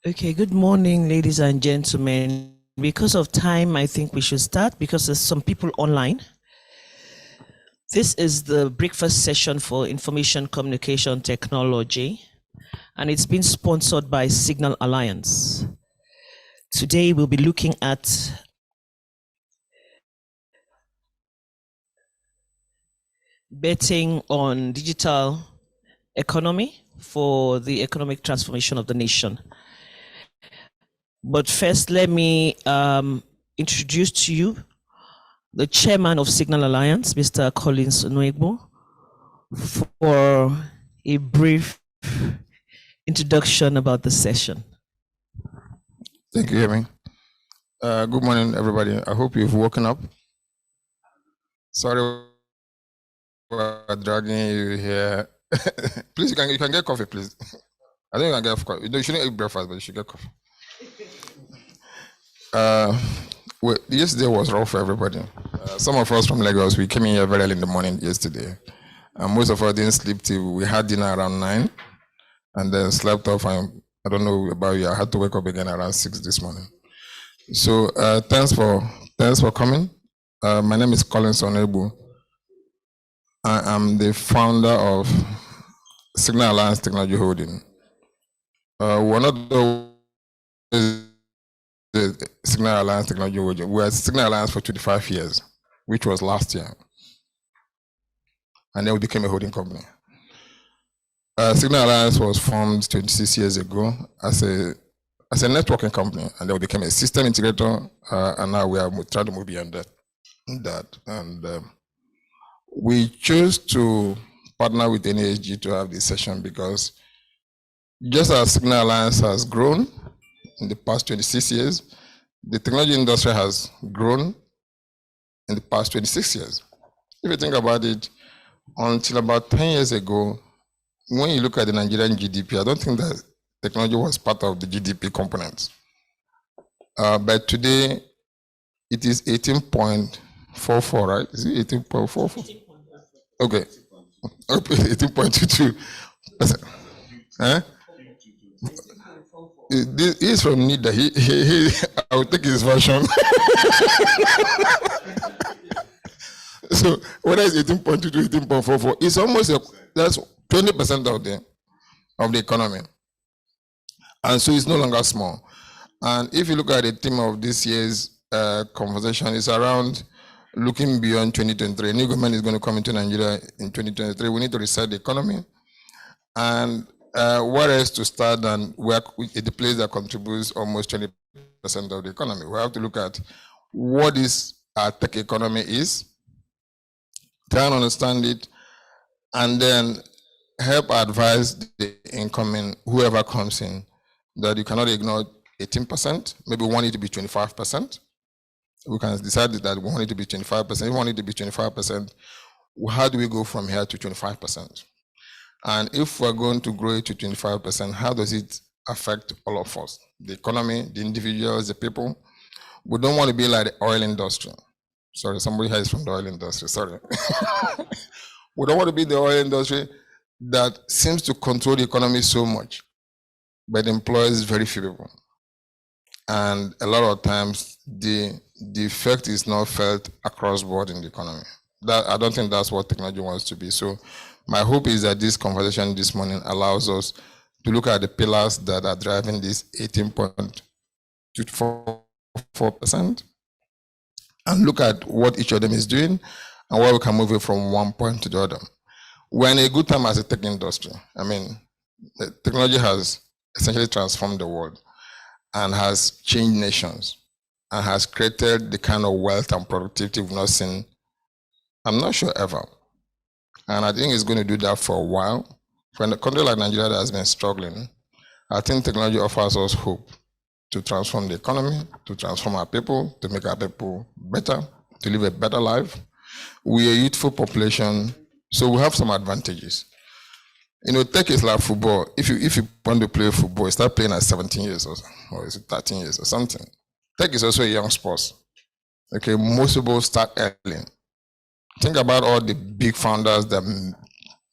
Okay, good morning, ladies and gentlemen. Because of time, I think we should start because there's some people online. This is the breakfast session for information communication technology, and it's been sponsored by Signal Alliance. Today, we'll be looking at betting on digital economy for the economic transformation of the nation. But first, let me introduce to you the chairman of Signal Alliance, Mr. Collins Onwegbo, for a brief introduction about the session. Thank you, Yemi. Good morning, everybody. I hope you've woken up. Sorry for dragging you here. Please, you can get coffee, please. I think you can get coffee. You shouldn't eat breakfast, but you should get coffee. Yesterday was rough for everybody. Some of us from Lagos, we came in here very early in the morning yesterday. Most of us didn't sleep till we had dinner around 9 and then slept off. And I don't know about you, I had to wake up again around 6 this morning. So thanks for coming. My name is Collins Onwegbo. I am the founder of Signal Alliance Technology Holding. We're not the Signal Alliance Technology Holding. We were Signal Alliance for 25 years, which was last year. And then we became a holding company. Signal Alliance was formed 26 years ago as a networking company, and then we became a system integrator, and now we are trying to move beyond that. And we chose to partner with NESG to have this session because just as Signal Alliance has grown in the past 26 years, the technology industry has grown in the past 26 years. If you think about it, until about 10 years ago, when you look at the Nigerian GDP, I don't think that technology was part of the GDP components. But today, it is 18.44, right? Is it 18.44? Okay. 18.22%. Huh? This is from NIDA. I will take his version. So whether it's 18.22, 18.44, it's almost that's 20% of the economy. And so it's no longer small. And if you look at the theme of this year's conversation, it's around looking beyond 2023. A new government is going to come into Nigeria in 2023. We need to reset the economy. And where else to start than the place that contributes almost 20% of the economy? We have to look at what is our tech economy is, try and understand it, and then help advise the incoming, whoever comes in, that you cannot ignore 18%, maybe we want it to be 25%. We can decide that we want it to be 25%. If we want it to be 25%, how do we go from here to 25%? And if we're going to grow it to 25%, how does it affect all of us? The economy, the individuals, the people. We don't want to be like the oil industry. Sorry, somebody here is from the oil industry, sorry. We don't want to be the oil industry that seems to control the economy so much, but employs very few people. And a lot of times, the effect is not felt across board in the economy. I don't think that's what technology wants to be. So my hope is that this conversation this morning allows us to look at the pillars that are driving this 18.24% and look at what each of them is doing and where we can move it from one point to the other. We're in a good time as a tech industry. I mean, the technology has essentially transformed the world and has changed nations and has created the kind of wealth and productivity we've not seen, I'm not sure ever. And I think it's going to do that for a while. For a country like Nigeria that has been struggling, I think technology offers us hope to transform the economy, to transform our people, to make our people better, to live a better life. We are a youthful population, so we have some advantages. You know, tech is like football. If you want to play football, you start playing at 17 years or is it 13 years or something. Tech is also a young sport. Okay, most people start early. Think about all the big founders that,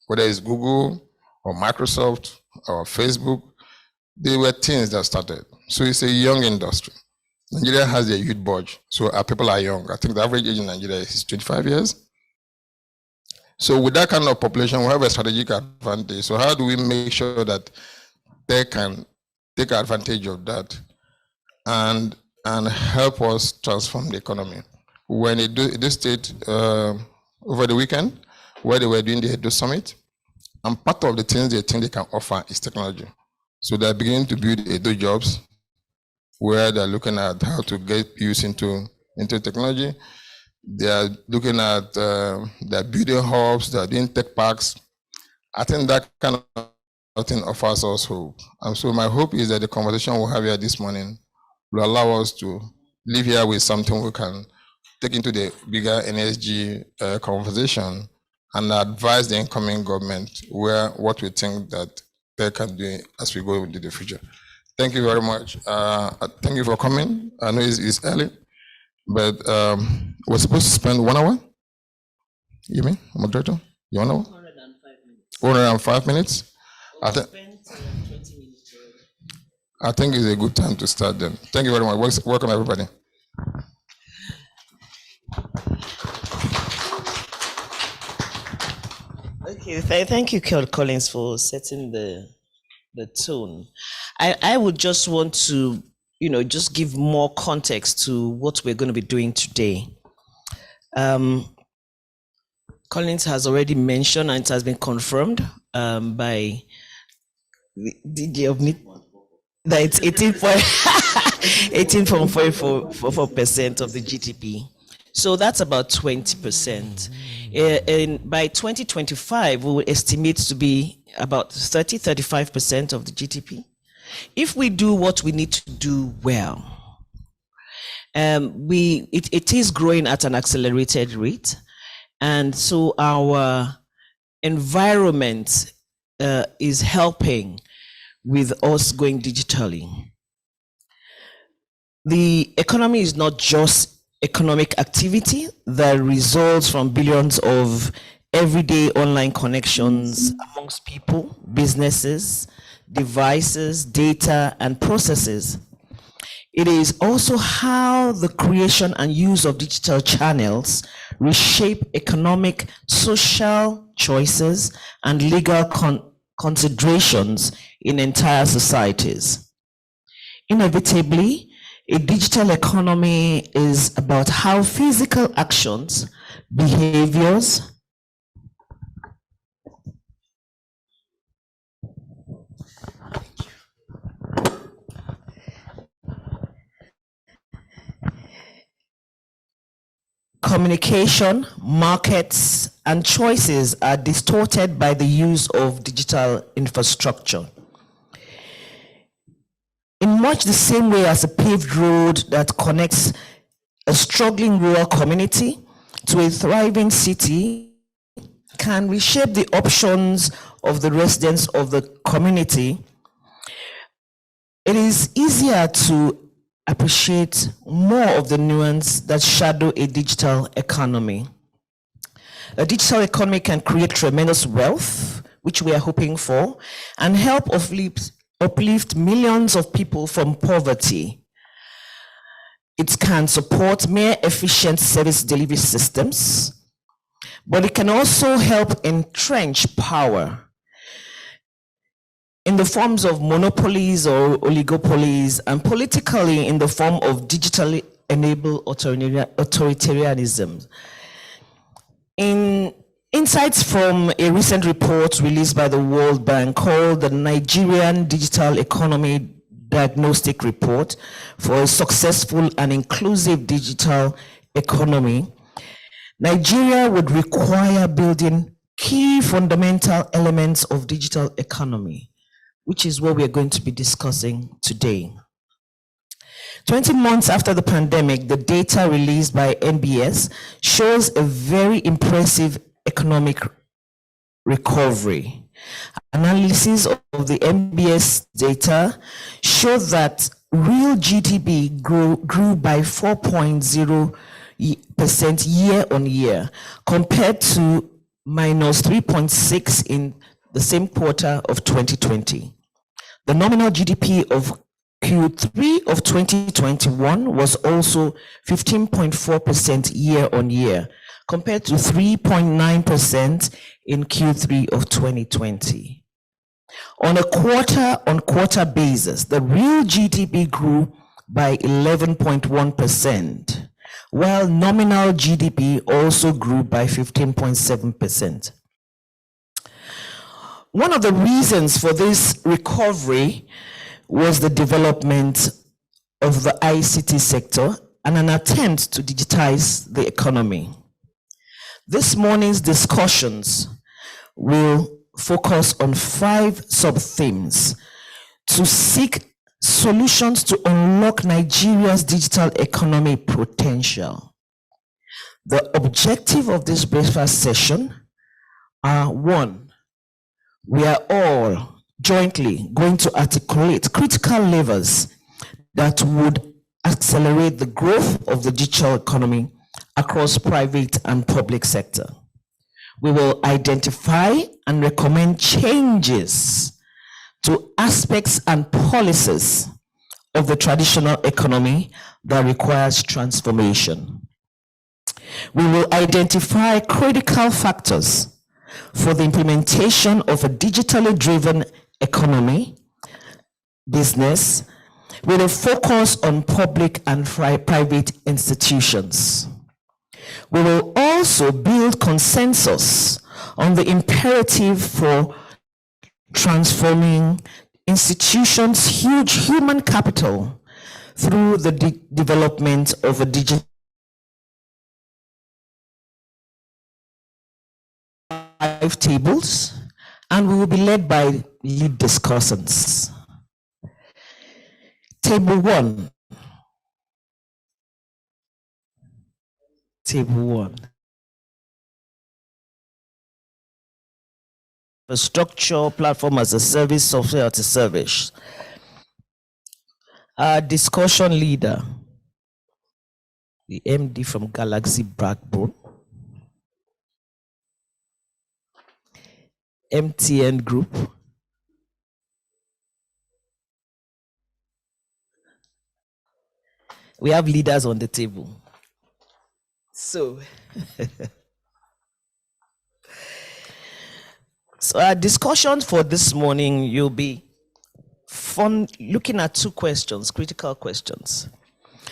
whether it's Google or Microsoft or Facebook, they were teens that started. So it's a young industry. Nigeria has a youth budge, so our people are young. I think the average age in Nigeria is 25 years. So with that kind of population, we have a strategic advantage. So how do we make sure that they can take advantage of that and help us transform the economy? When they stayed over the weekend, where they were doing the Edo Summit, and part of the things they think they can offer is technology. So they're beginning to build Edo jobs, where they're looking at how to get youth into technology. They are looking at they're building hubs, they're doing tech parks. I think that kind of thing offers us hope. And so my hope is that the conversation we'll have here this morning will allow us to live here with something we can take into the bigger NESG conversation and advise the incoming government what we think that they can do as we go into the future. Thank you very much. Thank you for coming. I know it's early, but we're supposed to spend 1 hour. You mean, moderator? You 1 hour? 105 minutes. I think. 20 minutes. I think it's a good time to start then. Thank you very much. Welcome everybody. Okay, thank you, Collins, for setting the tone. I would just want to, just give more context to what we're going to be doing today. Collins has already mentioned, and it has been confirmed by the DJ of me, that it's 18.44% of the GDP. So that's about 20%. And by 2025, we will estimate to be about 35% of the GDP. If we do what we need to do well, it is growing at an accelerated rate. And so our environment is helping with us going digitally. The economy is not just economic activity that results from billions of everyday online connections amongst people, businesses, devices, data, and processes. It is also how the creation and use of digital channels reshape economic, social choices, and legal considerations in entire societies. Inevitably, a digital economy is about how physical actions, behaviors, communication, markets, and choices are distorted by the use of digital infrastructure. In much the same way as a paved road that connects a struggling rural community to a thriving city can reshape the options of the residents of the community, it is easier to appreciate more of the nuance that shadow a digital economy. A digital economy can create tremendous wealth, which we are hoping for, and help uplift millions of people from poverty. It can support more efficient service delivery systems, but it can also help entrench power in the forms of monopolies or oligopolies, and politically in the form of digitally enabled authoritarianism. In insights from a recent report released by the World Bank called the Nigerian Digital Economy Diagnostic Report for a Successful and Inclusive Digital Economy, Nigeria would require building key fundamental elements of digital economy, which is what we're going to be discussing today. 20 months after the pandemic, the data released by NBS shows a very impressive economic recovery. Analysis of the NBS data showed that real GDP grew by 4.0% year on year, compared to minus 3.6 in the same quarter of 2020. The nominal GDP of Q3 of 2021 was also 15.4% year on year, compared to 3.9% in Q3 of 2020. On a quarter-on-quarter basis, the real GDP grew by 11.1%, while nominal GDP also grew by 15.7%. One of the reasons for this recovery was the development of the ICT sector and an attempt to digitize the economy. This morning's discussions will focus on 5 sub-themes to seek solutions to unlock Nigeria's digital economy potential. The objective of this breakfast session are: 1, we are all jointly going to articulate critical levers that would accelerate the growth of the digital economy across private and public sector. We will identify and recommend changes to aspects and policies of the traditional economy that requires transformation. We will identify critical factors for the implementation of a digitally driven economy, business. We will focus on public and private institutions. We will also build consensus on the imperative for transforming institutions' huge human capital through the development of a digital tables, and we will be led by lead discussants. Table 1. Table 1. Infrastructure, platform as a service, software as a service. Our discussion leader, the MD from Galaxy Backbone, MTN Group, we have leaders on the table. So our discussion for this morning, you'll be looking at 2 questions, critical questions.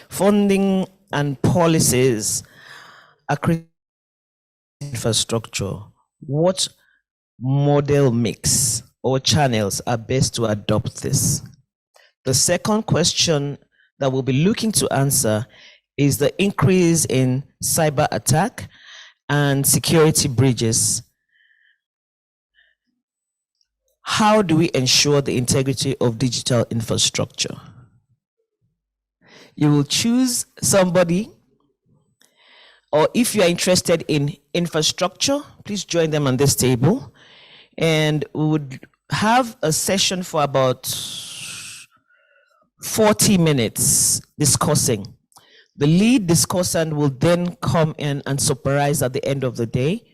Funding and policies are critical infrastructure. What model mix or channels are best to adopt this? The second question that we'll be looking to answer is the increase in cyber attack and security breaches. How do we ensure the integrity of digital infrastructure? You will choose somebody, or if you are interested in infrastructure, please join them on this table. And we would have a session for about 40 minutes discussing. The lead discussant will then come in and summarize at the end of the day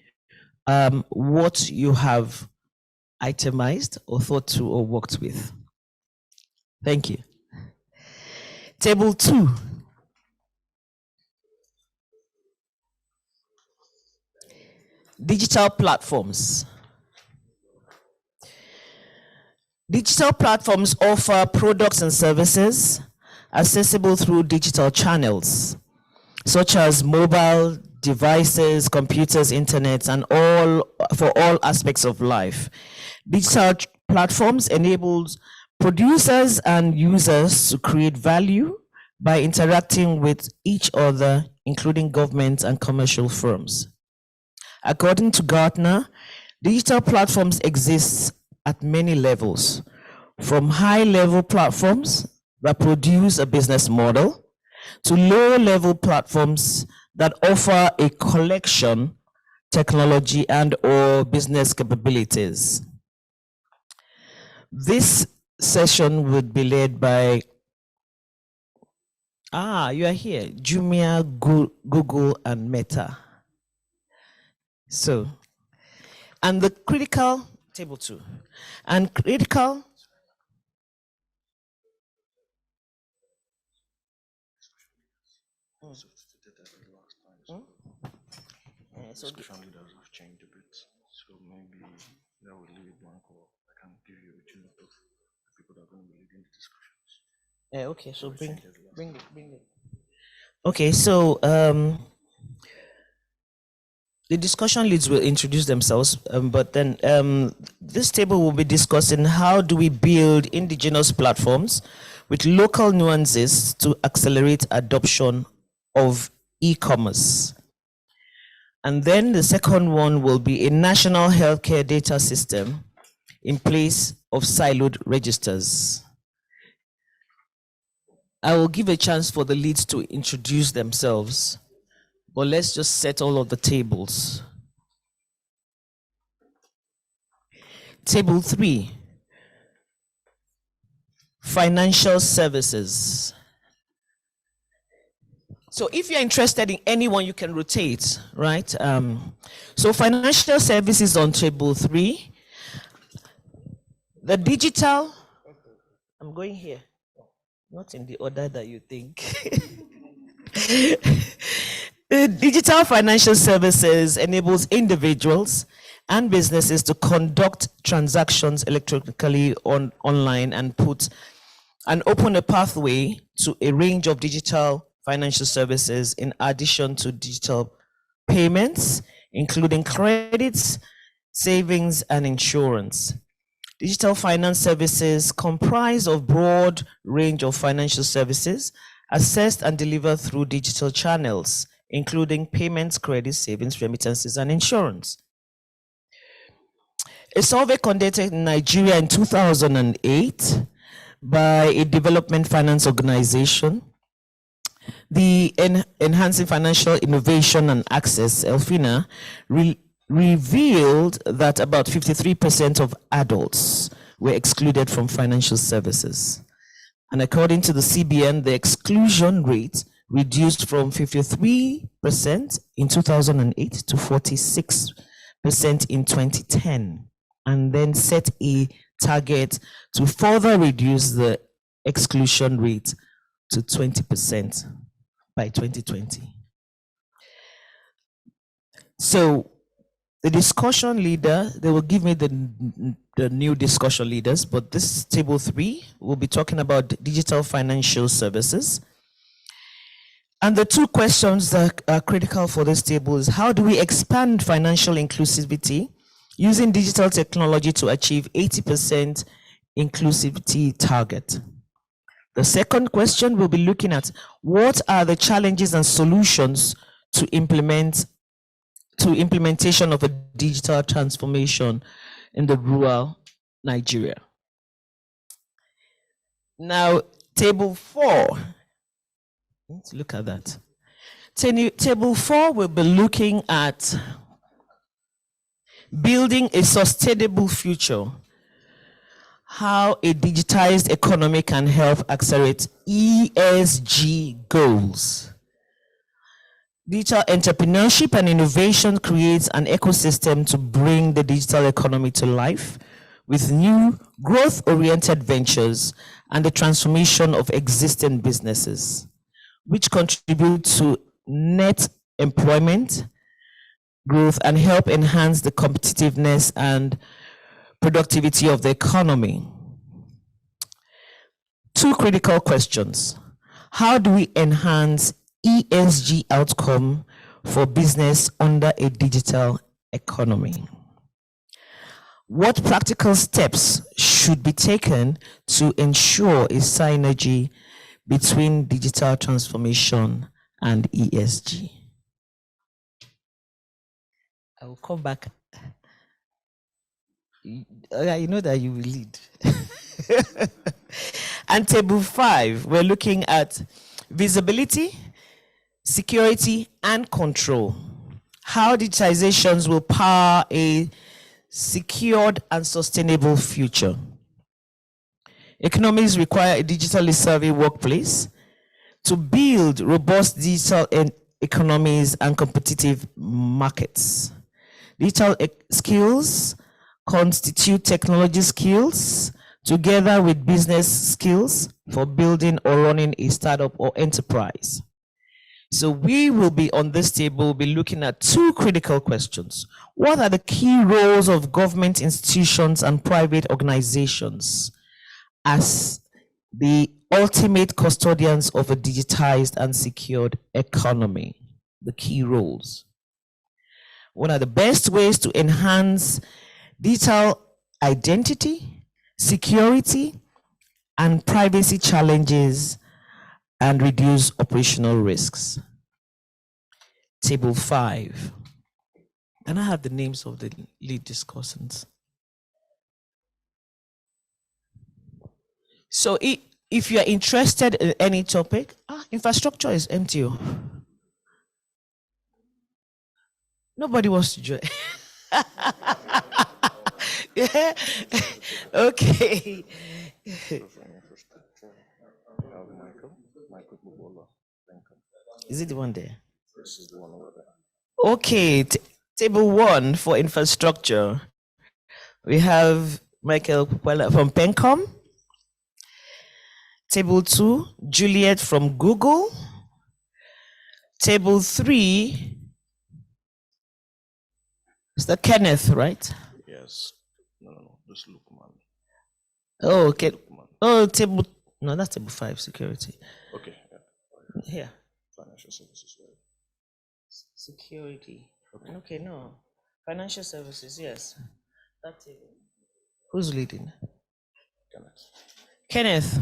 what you have itemized or thought through or worked with. Thank you. Table 2. Digital platforms. Digital platforms offer products and services accessible through digital channels, such as mobile devices, computers, internet, and for all aspects of life. Digital platforms enables producers and users to create value by interacting with each other, including government and commercial firms. According to Gartner, digital platforms exist at many levels, from high-level platforms that produce a business model to low-level platforms that offer a collection, technology, and/or business capabilities. This session would be led by, you are here, Jumia, Google, and Meta. So, and the critical, table 2, and critical substituted at the last time, so discussion leaders have changed a bit. So maybe that will leave it blank, or I can give you a chance of the people that are going to be leading the discussions. Okay, so we bring changed it last bring it. Okay, so the discussion leads will introduce themselves, but then this table will be discussing how do we build indigenous platforms with local nuances to accelerate adoption of e-commerce. And then the second one will be a national healthcare data system in place of siloed registers. I will give a chance for the leads to introduce themselves, but let's just set all of the tables. Table 3, financial services. So if you're interested in anyone, you can rotate, right? So financial services on table 3. The digital, I'm going here, not in the order that you think. The digital financial services enables individuals and businesses to conduct transactions electronically online and open a pathway to a range of digital financial services in addition to digital payments, including credits, savings, and insurance. Digital finance services comprise of broad range of financial services assessed and delivered through digital channels, including payments, credit, savings, remittances, and insurance. A survey conducted in Nigeria in 2008 by a development finance organization, the Enhancing Financial Innovation and Access, ELFINA, revealed that about 53% of adults were excluded from financial services. And according to the CBN, the exclusion rate reduced from 53% in 2008 to 46% in 2010, and then set a target to further reduce the exclusion rate to 20% by 2020. So the discussion leader, they will give me the new discussion leaders, but this table 3 will be talking about digital financial services. And the two questions that are critical for this table is how do we expand financial inclusivity using digital technology to achieve 80% inclusivity target? The second question will be looking at what are the challenges and solutions to implementation of a digital transformation in the rural Nigeria. Now, table 4, let's look at that. Table 4 will be looking at building a sustainable future, how a digitized economy can help accelerate ESG goals. Digital entrepreneurship and innovation creates an ecosystem to bring the digital economy to life with new growth-oriented ventures and the transformation of existing businesses, which contribute to net employment growth and help enhance the competitiveness and productivity of the economy. Two critical questions. How do we enhance ESG outcome for business under a digital economy? What practical steps should be taken to ensure a synergy between digital transformation and ESG? I will come back. You know that you will lead. And table 5, we're looking at visibility, security, and control. How digitizations will power a secured and sustainable future. Economies require a digitally savvy workplace to build robust digital economies and competitive markets. Digital skills constitute technology skills together with business skills for building or running a startup or enterprise. So we will be on this table, we'll be looking at two critical questions. What are the key roles of government institutions and private organizations as the ultimate custodians of a digitized and secured economy? The key roles. What are the best ways to enhance digital identity, security, and privacy challenges and reduce operational risks? Table 5. And I have the names of the lead discussants. So if you're interested in any topic, infrastructure is empty. Nobody wants to join. Yeah. Okay. Is it the one there? This is the one over there. Okay, table 1 for infrastructure. We have Michael Kwela from Pencom. Table 2, Juliet from Google. Table 3, Mr. Kenneth, right? Yes. No. Just look, man. Oh, okay. Oh, that's table 5, security. Okay. Yeah. Here. Financial services, right? Security. Okay, no. Financial services, yes. That table. Who's leading? Kenneth.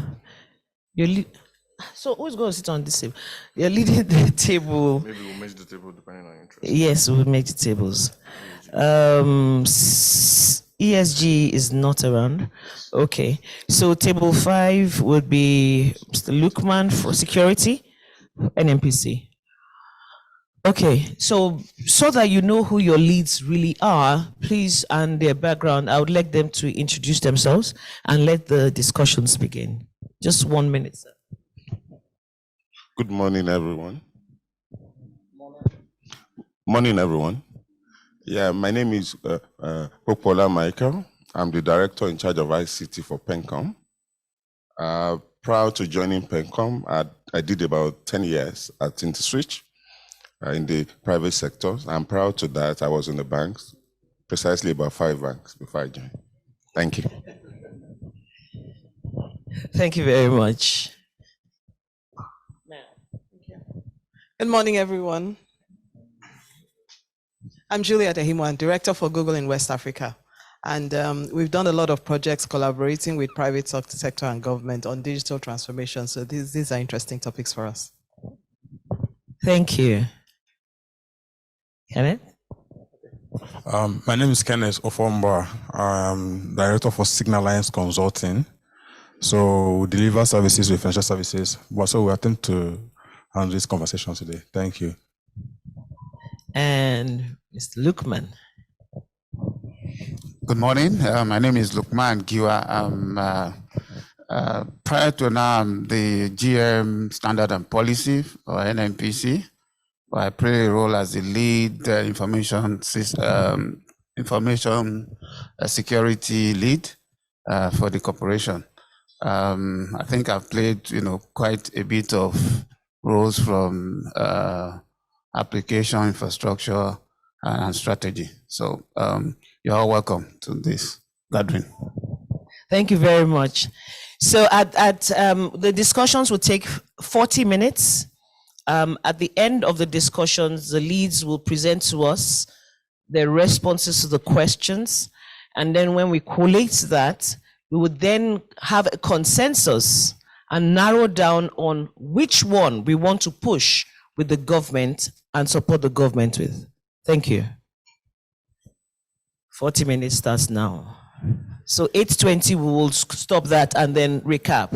So who's going to sit on this table? You're leading the table. Maybe we'll match the table depending on interest. Yes, we'll make the tables. ESG is not around. Okay. So table 5 would be Mr. Lukman for security, NMPC. Okay, so that you know who your leads really are, please, and their background, I would like them to introduce themselves and let the discussions begin. Just 1 minute, sir. Good morning, everyone. Morning, everyone. Yeah, my name is Popola Michael. I'm the director in charge of ICT for Pencom. Prior to joining Pencom, I did about 10 years at InterSwitch in the private sector. And prior to that, I was in the banks, precisely about 5 banks before I joined. Thank you. Thank you very much. Good morning, everyone. I'm Julia Dehimwan, Director for Google in West Africa. And we've done a lot of projects collaborating with private sector and government on digital transformation. So these are interesting topics for us. Thank you. Kenneth? My name is Kenneth Ofomba. I'm Director for Signal Alliance Consulting. So we deliver services with financial services. So we attempt to handle this conversation today. Thank you. And Mr. Lukman. Good morning. My name is Lukman Giwa. Prior to now, I'm the GM Standard and Policy or NMPC. I play a role as the lead information security lead for the corporation. I think I've played, quite a bit of roles from application, infrastructure, and strategy. So you're all welcome to this gathering. Thank you very much. So the discussions will take 40 minutes. At the end of the discussions, the leads will present to us their responses to the questions. And then when we collate that, we would then have a consensus and narrow down on which one we want to push with the government and support the government with. Thank you. 40 minutes starts now. So 8:20, we will stop that and then recap.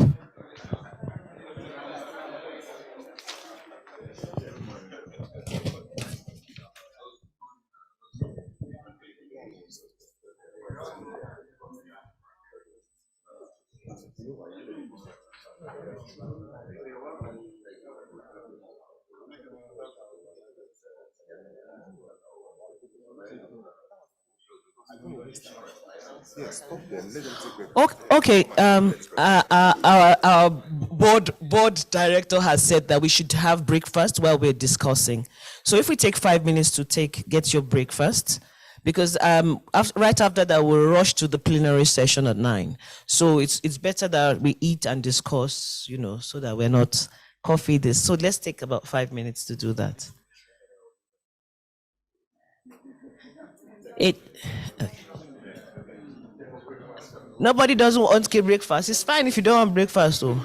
Okay. Our board director has said that we should have breakfast while we're discussing. So if we take 5 minutes to get your breakfast, because right after that we'll rush to the plenary session at 9. So it's better that we eat and discuss, so that we're not coffee this. So let's take about 5 minutes to do that. Okay. Nobody doesn't want to breakfast. It's fine if you don't want breakfast, though.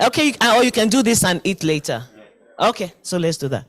Okay, or you can do this and eat later. Okay, so let's do that.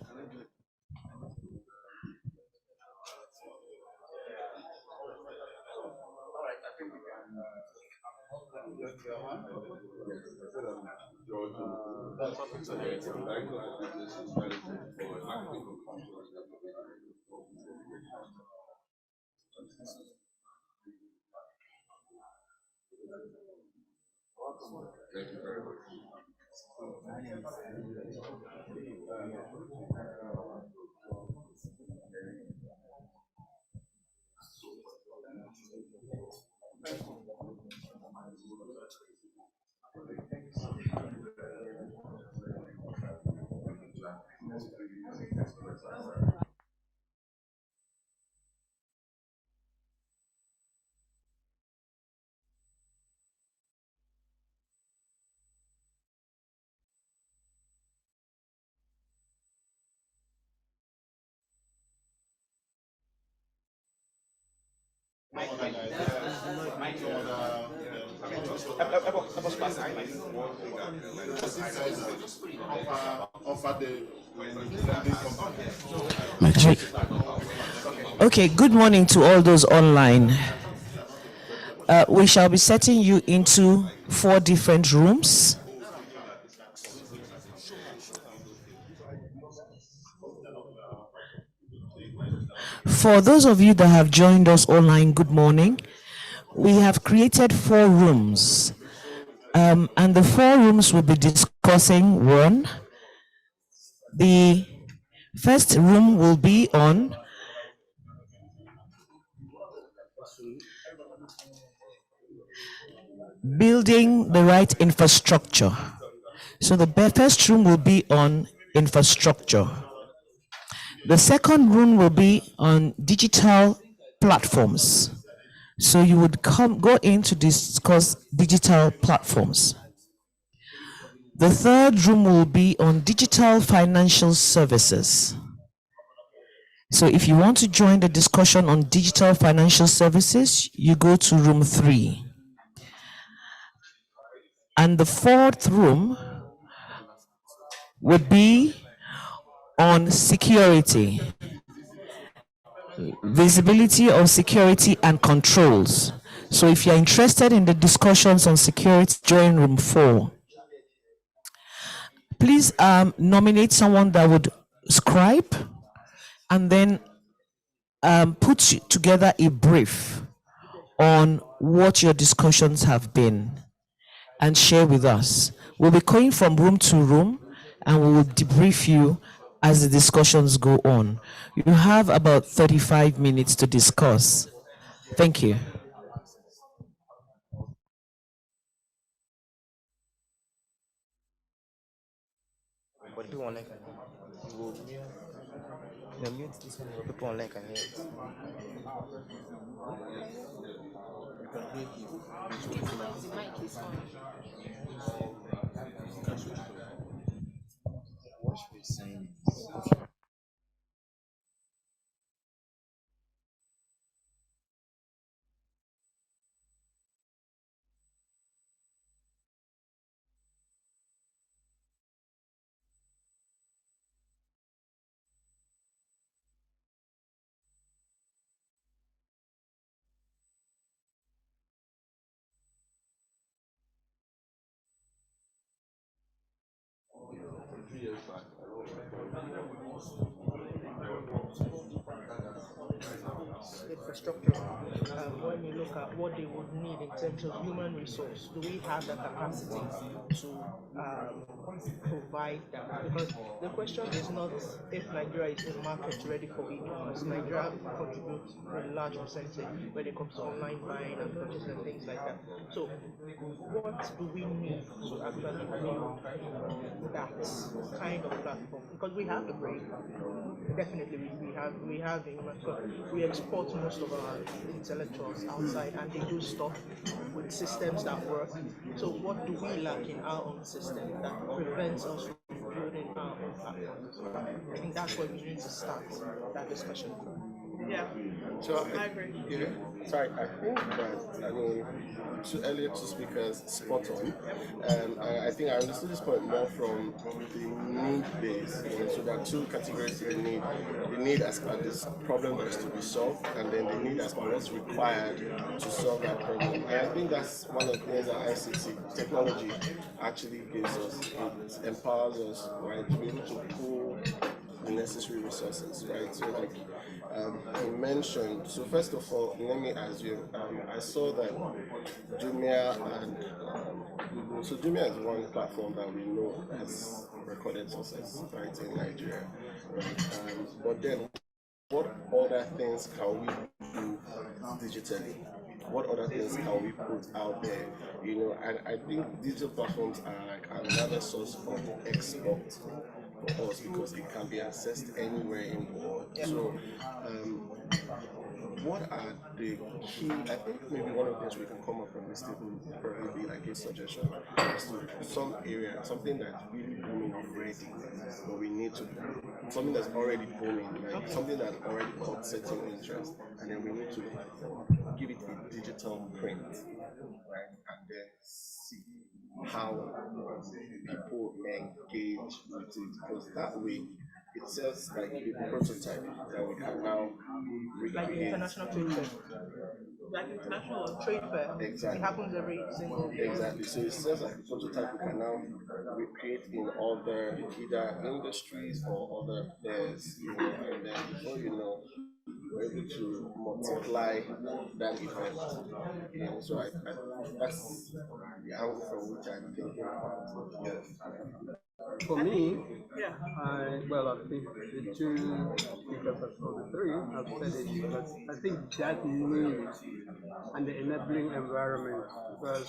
Okay, good morning to all those online. We shall be setting you into 4 different rooms. For those of you that have joined us online, good morning. We have created 4 rooms, and the 4 rooms will be discussing one. The first room will be on building the right infrastructure. So the first room will be on infrastructure. The second room will be on digital platforms. So you would go in to discuss digital platforms. The third room will be on digital financial services. So if you want to join the discussion on digital financial services, you go to room 3. And the fourth room would be on security, visibility of security and controls. So if you're interested in the discussions on security, join room 4. Please nominate someone that would scribe and then put together a brief on what your discussions have been and share with us. We'll be going from room to room and we will debrief you as the discussions go on. You have about 35 minutes to discuss. Thank you. But people online can hear. You will mute this one, but people online can hear it. You can hear what she's saying. Infrastructure. when you look at what they would need in terms of human resource, do we have the capacity to provide that? Because the question is not if Nigeria is a market ready for e-commerce. Nigeria contributes a large percentage when it comes to online buying and purchase and things like that. So what do we need to actually build that kind of platform? Because we have the brain. Definitely, we have the human, but we export most of our intellectuals outside, and they do stuff with systems that work. So, what do we lack in our own system that prevents us from building our own platforms? I think that's where we need to start that discussion from. Yeah, So I agree. yeah, sorry, I think that, I mean, earlier two speakers spot on. I think I understood this point more from the need base. So there are two categories to the need. The need as per this problem that is to be solved, and then the need as per what's required to solve that problem. And I think that's one of the things that ICT technology actually gives us. It empowers us, right, to be able to pull the necessary resources, right? So like you mentioned, so first of all, let me assume, I saw that Jumia and Google, so Jumia is one platform that we know has recorded success, right, in Nigeria, right? But then what other things can we do digitally? What other things can we put out there? And I think digital platforms are like another source of export for us because it can be accessed anywhere in the world. So, what are the key? I think maybe one of the things we can come up from this table would probably be like a suggestion as to some area, something that's really booming already, but we need to something that's already booming, like something that already caught certain interest, and then we need to give it a digital print, right, and then see how people engage with it, because that way it serves like a prototype that we can now recreate. Like the international trade fair. Like international trade fair. Exactly. It happens every single year. Exactly. So it serves like a prototype we can now recreate in other either industries or other players, and then before you know, we're able to multiply that event. So I that's the angle from which I'm thinking about. Yes. For me, I think the two speakers, or the three, have said it, but I think that need and the enabling environment, because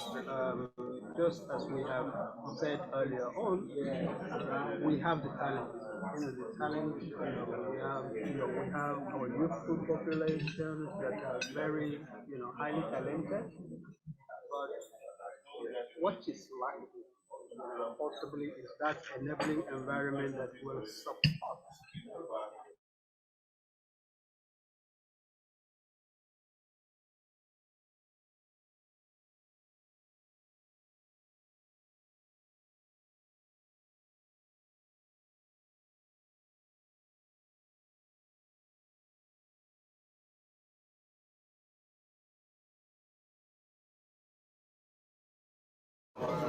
just as we have said earlier on, we have the talent. The talent, we have our youthful populations that are very, highly talented, but what is lacking possibly is that enabling environment that will support.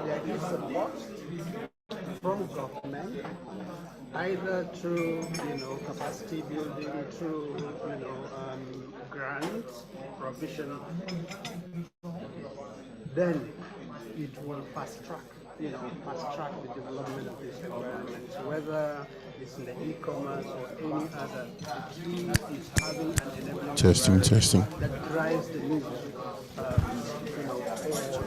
There is support from government, either through capacity building, through grants provision. Then it will fast track the development of this environment, whether it's in the e-commerce or any other. The key is having an enabling environment that drives the need for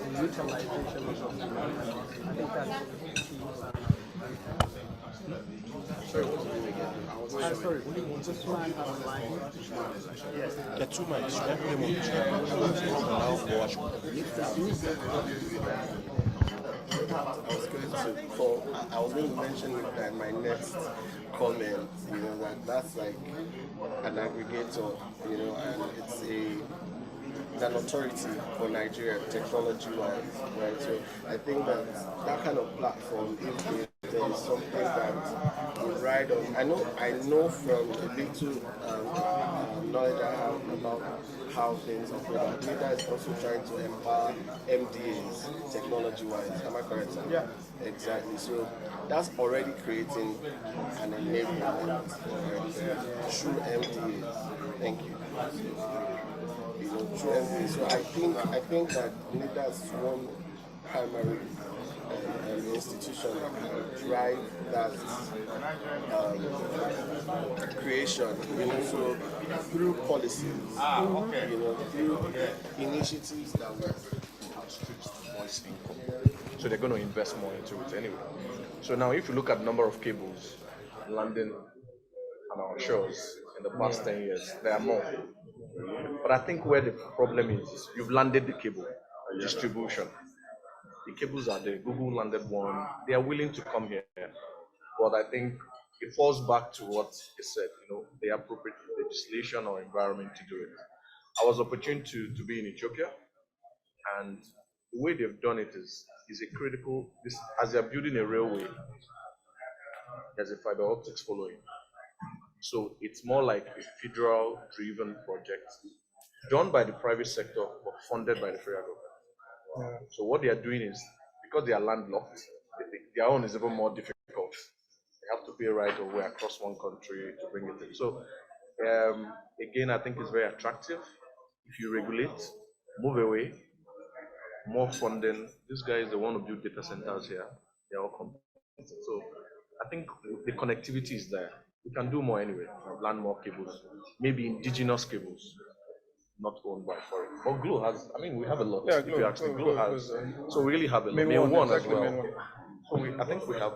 the utilization of those environments. I think that's the key. Sorry, this one online. Yes. Il y a two mics. I was going to mention that in my next comment, that's like an aggregator, and it's an authority for Nigeria technology-wise, right? So I think that kind of platform, if said, is something that we ride on. I know from a little knowledge I have about how things operate. And NIDA is also trying to empower MDAs technology-wise. Am I correct, sir? Yeah. Exactly. So that's already creating an enablement through MDAs. Thank you. Through MDAs. So I think that NIDA is one primary institution that can drive that creation, so through policies, through initiatives that will outstrips voice income. So they're going to invest more into it anyway. So now if you look at the number of cables landing on our shores in the past 10 years, there are more. But I think where the problem is you've landed the cable, distribution. The cables are there, Google landed one, they are willing to come here. But I think it falls back to what he said, the appropriate legislation or environment to do it. I was opportune to be in Ethiopia, and the way they've done it is a critical, as they're building a railway, there's a fiber optics following. So it's more like a federal driven project done by the private sector but funded by the federal government. So what they are doing is, because they are landlocked, their own is even more difficult. They have to pay right away across one country to bring it in. So again, I think it's very attractive. If you regulate, move away, more funding. This guy is the one who built data centers here. They're all competent. So I think the connectivity is there. We can do more anyway. Land more cables, maybe indigenous cables, not owned by foreign. But Glo has, we have a lot. Yeah, if you ask me, Glo has. So we really have a lot. Main one as well. So I think we have.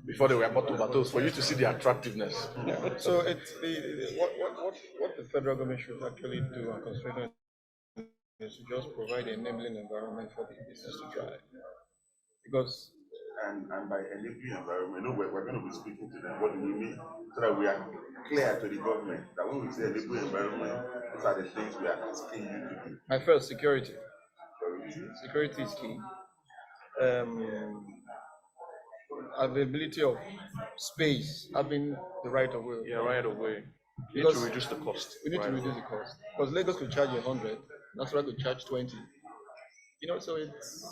Before they were battles, for you to see the attractiveness. Yeah. So it's what the federal government should actually do and consider is to just provide an enabling environment for the business to thrive. Because and by enabling environment, we're going to be speaking to them. What do we mean? So that we are clear to the government that when we say enabling environment, these are the things we are asking you to do. My first, security. Security is key. Availability of space, having the right of way. Yeah, right away. We need to reduce the cost. We need to reduce the cost. Because Lagos will charge 100, Nasarawa will charge 20. So it's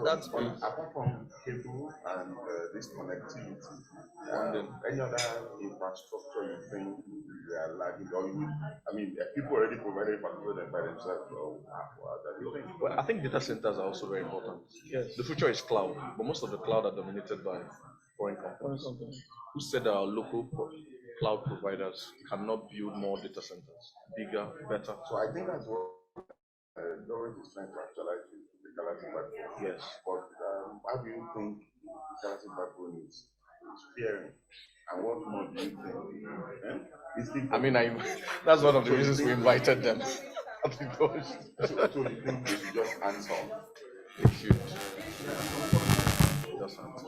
that's apart from cable and this connectivity, any other infrastructure you think we are lagging, or people already provided infrastructure by themselves, Well, I think data centers are also very important. Yes. The future is cloud, but most of the cloud are dominated by foreign companies. Who said our local cloud providers cannot build more data centers, bigger, better? So I think that's what government is trying to actualize the galactic backbone. Yes. But how do you think the galactic backbone is faring? And what more do you think? That's one of the reasons we invited them. So you think they should just answer? They should. Just answer.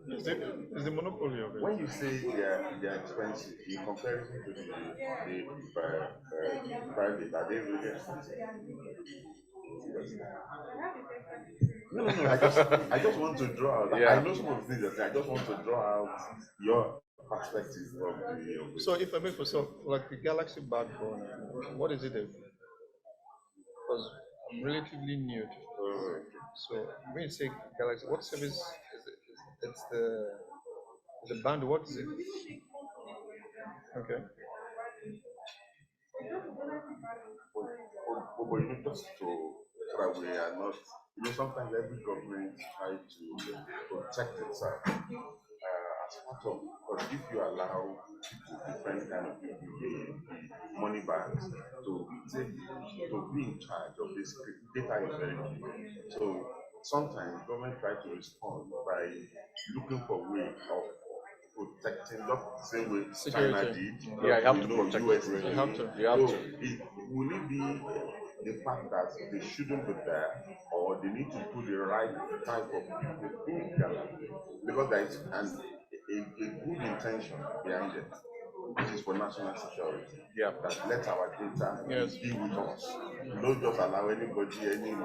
Is the monopoly of it. When you say they are expensive, in comparison to the private, are they really expensive? No. I just want to draw out. I know some of the things you're saying. I just want to draw out your perspective from the. So if I make myself like the Galaxy backbone, what is it? Because I'm relatively new to it. So when you say Galaxy, what service is it? It's the band. What is it? Okay. But just so that we are not, sometimes every government tries to protect itself as part of, because if you allow people, different kind of people, the money banks to be in charge of this, data is very key. So sometimes government try to respond by looking for way of protecting, not the same way China did. Yeah, you have to know, protect US it. did. You have to. You have to. Will it be the fact that they shouldn't be there, or they need to put the right type of people in Ghana? Because there is a good intention behind it, which is for national security. Yeah. That let our data be with us. Don't just allow anybody, any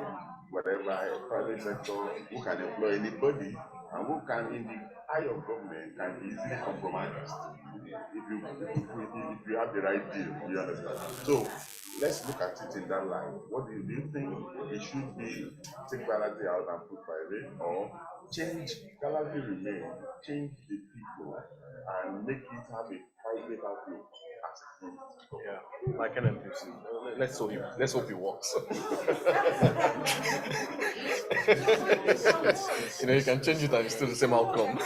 whatever private sector who can employ anybody and who can, in the eye of government, can be easily compromised if you have the right deal. You understand? So let's look at it in that light. What do you think it should be? Take Galaxy out and put private, or change Galaxy remain, change the people and make it have a private outlook as a thing. Yeah, like an NPC. Let's hope it works. You can change it and it's still the same outcome.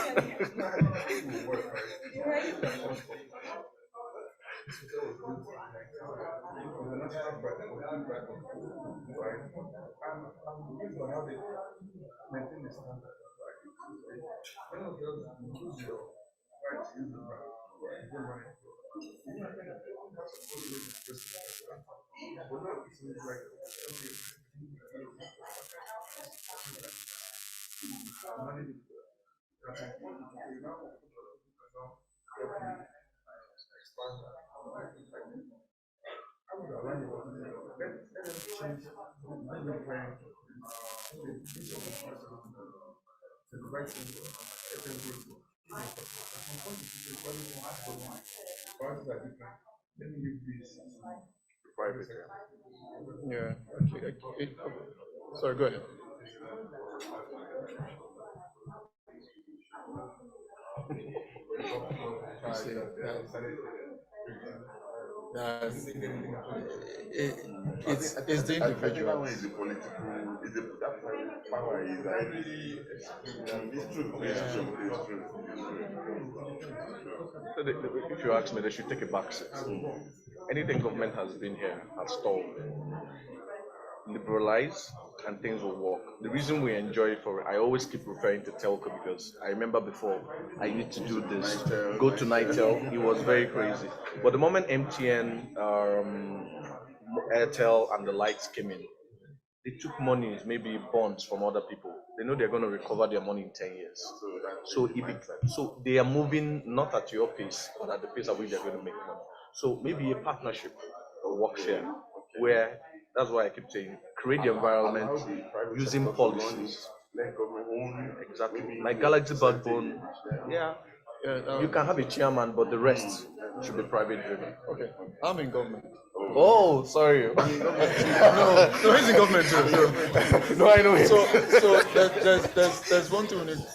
Private. Yeah. Okay. Sorry, go ahead. It's the individual. Is the political, is the that power is highly. It's true. It's true. If you ask me, they should take a back seat. Anything government has been here has stalled. Liberalize and things will work. The reason we enjoy it for, I always keep referring to telco because I remember before I need to do this, go to Nitel, it was very crazy. But the moment MTN, Airtel and the lights came in, they took money, maybe bonds from other people. They know they're going to recover their money in 10 years. So they are moving not at your pace, but at the pace at which they're going to make money. So maybe a partnership works here, where that's why I keep saying create the environment using policies. Exactly. Like Galaxy Backbone, you can have a chairman, but the rest should be private driven. Okay, I'm in government. Oh, sorry. No, he's in government too. So. No, I know him. So there's one thing we need.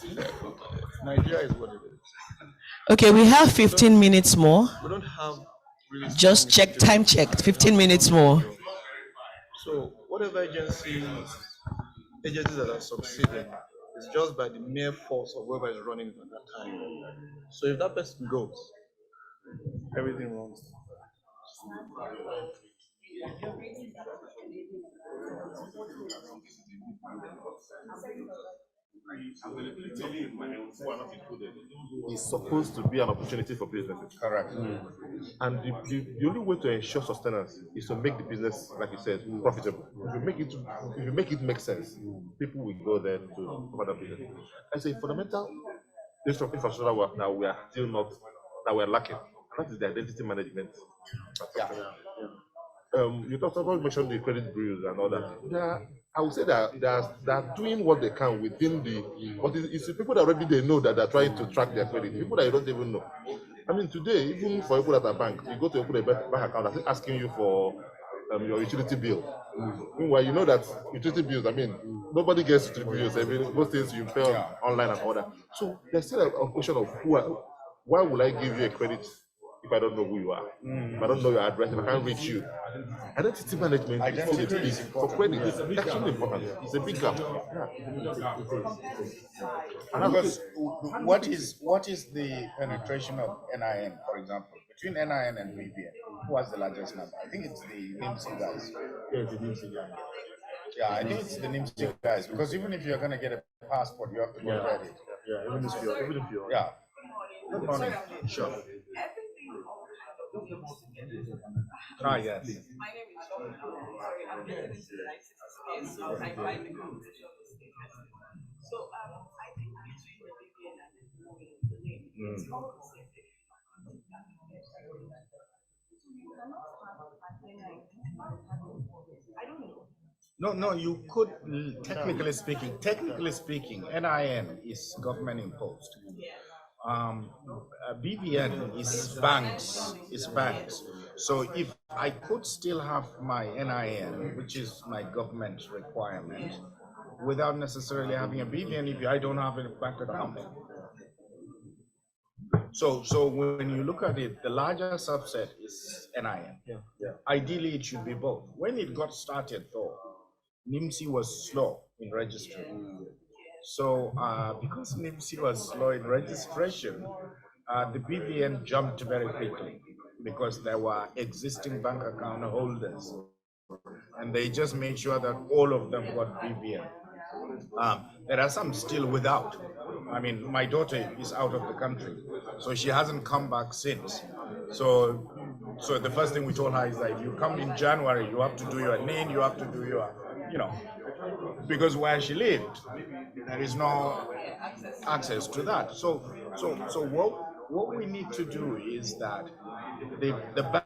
Nigeria is what it is. Okay, we have 15 minutes more. We don't have really. Just check, time checked, 15 minutes more. So whatever agencies that are succeeding is just by the mere force of whoever is running at that time. So if that person goes, everything runs. Is supposed to be an opportunity for businesses. Correct. And the only way to ensure sustenance is to make the business, like you said, profitable. If you make it make sense, people will go there to cover the business. As a fundamental infrastructure that we are still not, that we are lacking, and that is the identity management. You talked about mentioned the credit bureaus and all that. I would say that they are doing what they can within the, but it's the people that already they know that they're trying to track their credit. People that you don't even know. I mean, today, even for people at a bank, you go to open a bank account, they're asking you for your utility bill. Meanwhile, you know that utility bills, I mean, nobody gets utility bills. Most things you pay online and all that. So there's still a question of why will I give you a credit if I don't know who you are. If I don't know your address, if I can't reach you. Identity management is for credit. It's extremely important. It's a big gap. Because what is the penetration of NIN, for example, between NIN and BVN? Who has the largest number? I think it's the NIMSI guys. Yeah, the NIMSI guys. Yeah, I think it's the NIMSI guys, because even if you're going to get a passport, you have to go get it. Yeah, even if you're yeah. Good morning. Sure. Ah, yes. My name is John. Sorry, I'm getting into the ICT space, so I find the conversation of the state fascinating. So I think between the BBN and the name, it's all the same thing. So you cannot have I don't know. No, you could, technically speaking, NIN is government imposed. BVN is banks. So if I could still have my NIN, which is my government requirement, without necessarily having a BVN if I don't have a bank account. So when you look at it, the larger subset is NIN. Ideally, it should be both. When it got started, though, NIMSI was slow in registering. So because NIMSI was slow in registration, the BVN jumped very quickly because there were existing bank account holders, and they just made sure that all of them got BVN. There are some still without. I mean, my daughter is out of the country, so she hasn't come back since. So the first thing we told her is that if you come in January, you have to do your NIN, you have to do your, because where she lived, there is no access to that. So what we need to do is that the bank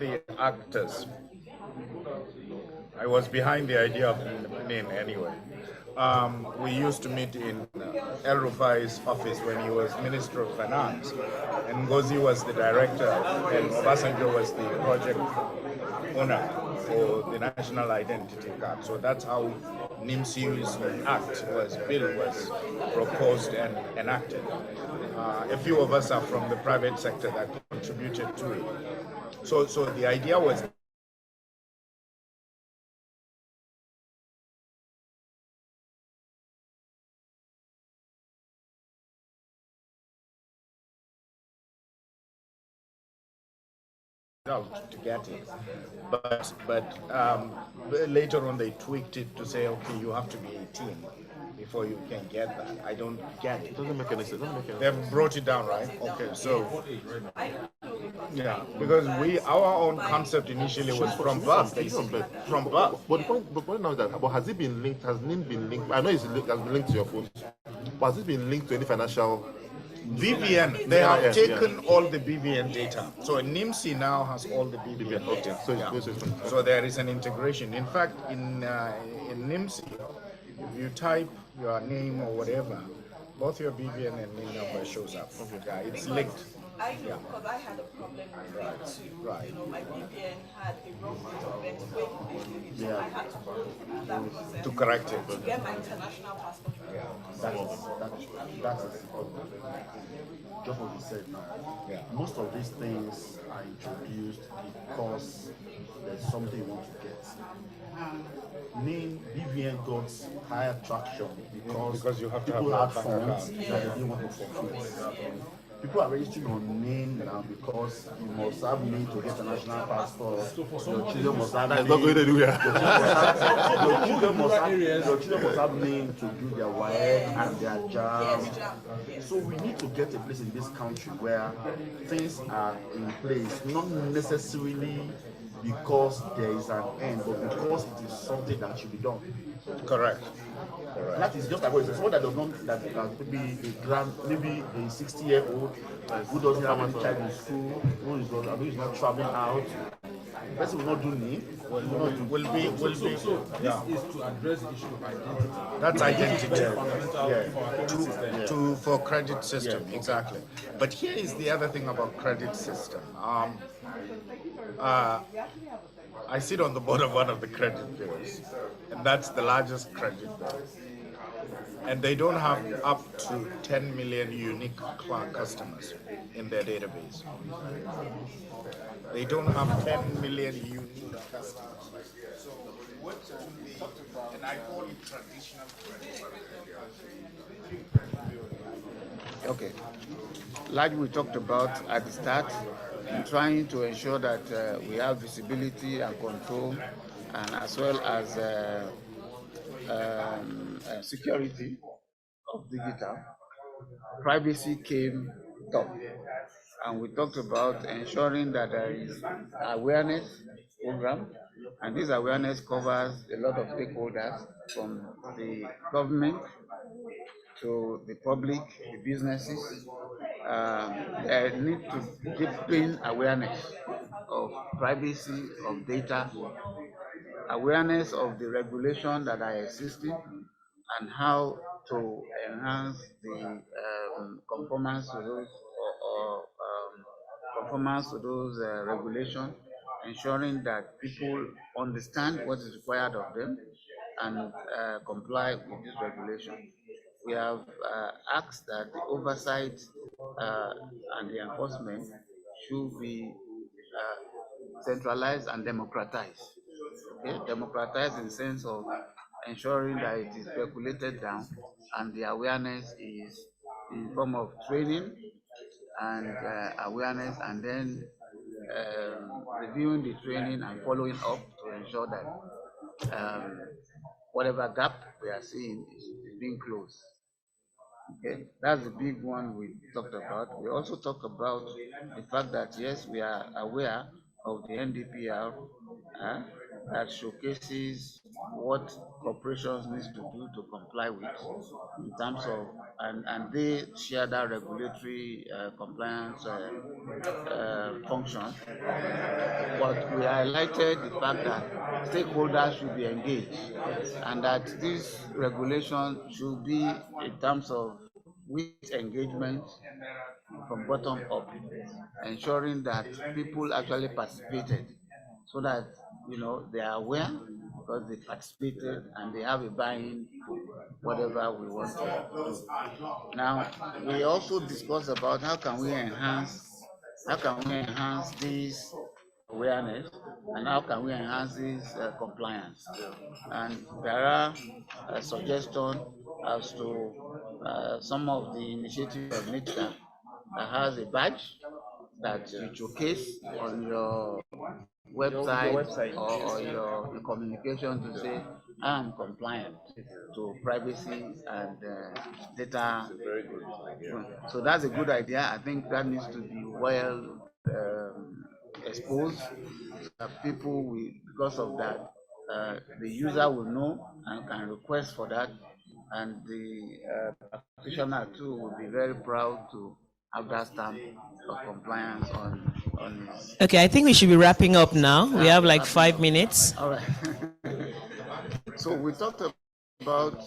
the actors. I was behind the idea of NIN anyway. We used to meet in El Rufai's office when he was Minister of Finance, and Ngozi was the director, and Obasanjo was the project owner for the National Identity Card. So that's how NIMSI's bill was proposed and enacted. A few of us are from the private sector that contributed to it. So the idea was out to get it, but later on they tweaked it to say, okay, you have to be 18 before you can get that. I don't get it. It doesn't make any sense. They've brought it down, right? Okay, so yeah, because our own concept initially was from birth, basically. From birth. But the point now is that, has it been linked? Has NIN been linked? I know has been linked to your phone, but has it been linked to any financial? BVN, they have taken all the BVN data. So NIMSI now has all the BVN data. So there is an integration. In fact, in NIMSI, if you type your name or whatever, both your BVN and NIN number shows up. Yeah, it's linked. I know because I had a problem with that too. Right. My BVN had a wrong date of birth way before, so I had to go through that process To correct it. to get my international passport. That's just what you said now. Most of these things are introduced because there's something you want to get. BVN got higher traction because you have to people have had funds that they didn't want to forfeit. People are registering on NIN now because you must have NIN to get a national passport. Your children must have NIN. Not going anywhere. Your children must have NIN to do their work and their job. So we need to get a place in this country where things are in place, not necessarily because there is an end, but because it is something that should be done. Correct. That is just like what it says. Someone that does not, that maybe maybe a 60-year-old who doesn't have any child in school, who is not traveling out, the person will not do NIM, will not do. Will be. So this is to address the issue of identity. That's identity. Yeah. For credit system, exactly. But here is the other thing about credit system. I sit on the board of one of the credit bureaus, and that's the largest credit bureau. And they don't have up to 10 million unique customers in their database. They don't have 10 million unique customers. So what to the, and I call it traditional credit. Okay. Like we talked about at the start, in trying to ensure that we have visibility and control, and as well as security of digital, privacy came top. And we talked about ensuring that there is awareness program, and this awareness covers a lot of stakeholders from the government to the public, the businesses. There need to deepen awareness of privacy of data, awareness of the regulation that are existing, and how to enhance the conformance to those conformance to those regulations, ensuring that people understand what is required of them and comply with this regulation. We have asked that the oversight and the enforcement should be centralized and democratized. Okay? Democratized in the sense of ensuring that it is regulated down and the awareness is in form of training and awareness, and then reviewing the training and following up to ensure that whatever gap we are seeing is being closed. Okay, that's the big one we talked about. We also talked about the fact that yes, we are aware of the NDPR that showcases what corporations need to do to comply with in terms of, and they share that regulatory compliance function. But we highlighted the fact that stakeholders should be engaged and that this regulation should be in terms of with engagement from bottom up, ensuring that people actually participated so that they are aware because they participated and they have a buy-in to whatever we want to do. Now, we also discussed about how can we enhance this awareness and how can we enhance this compliance. And there are suggestions as to some of the initiatives of NITCA that has a badge that you showcase on your website or your communication to say, I am compliant to privacy and data. So that's a good idea. I think that needs to be well exposed. People will, because of that, the user will know and can request for that, and the practitioner too will be very proud to have that stamp of compliance on his. Okay, I think we should be wrapping up now. We have like 5 minutes. All right. So we talked about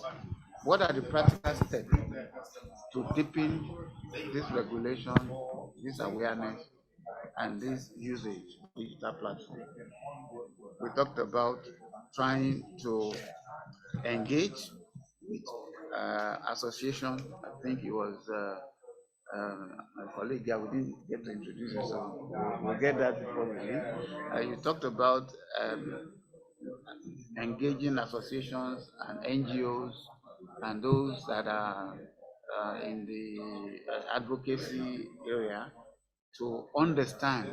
what are the practical steps to deepen this regulation, this awareness, and this usage of digital platform. We talked about trying to engage with association. I think it was my colleague here. We didn't get to introduce you, so we'll get that before we leave. You talked about engaging associations and NGOs and those that are in the advocacy area to understand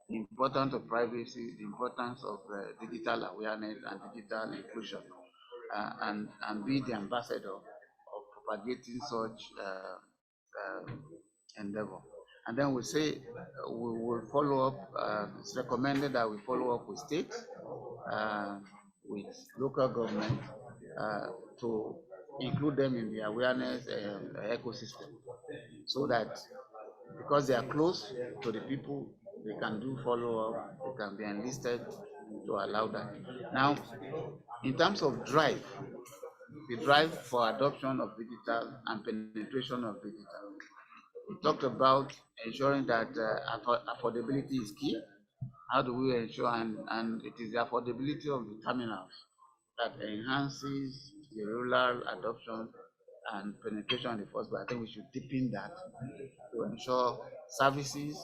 the importance of privacy, the importance of digital awareness and digital inclusion, and be the ambassador of propagating such endeavor. And then we say we will follow up. It's recommended that we follow up with states, with local government, to include them in the awareness ecosystem, so that because they are close to the people, they can do follow up, they can be enlisted to allow that. Now, in terms of drive, the drive for adoption of digital and penetration of digital, we talked about ensuring that affordability is key. How do we ensure, and it is the affordability of the terminals that enhances the rural adoption and penetration in the first place. I think we should deepen that to ensure services,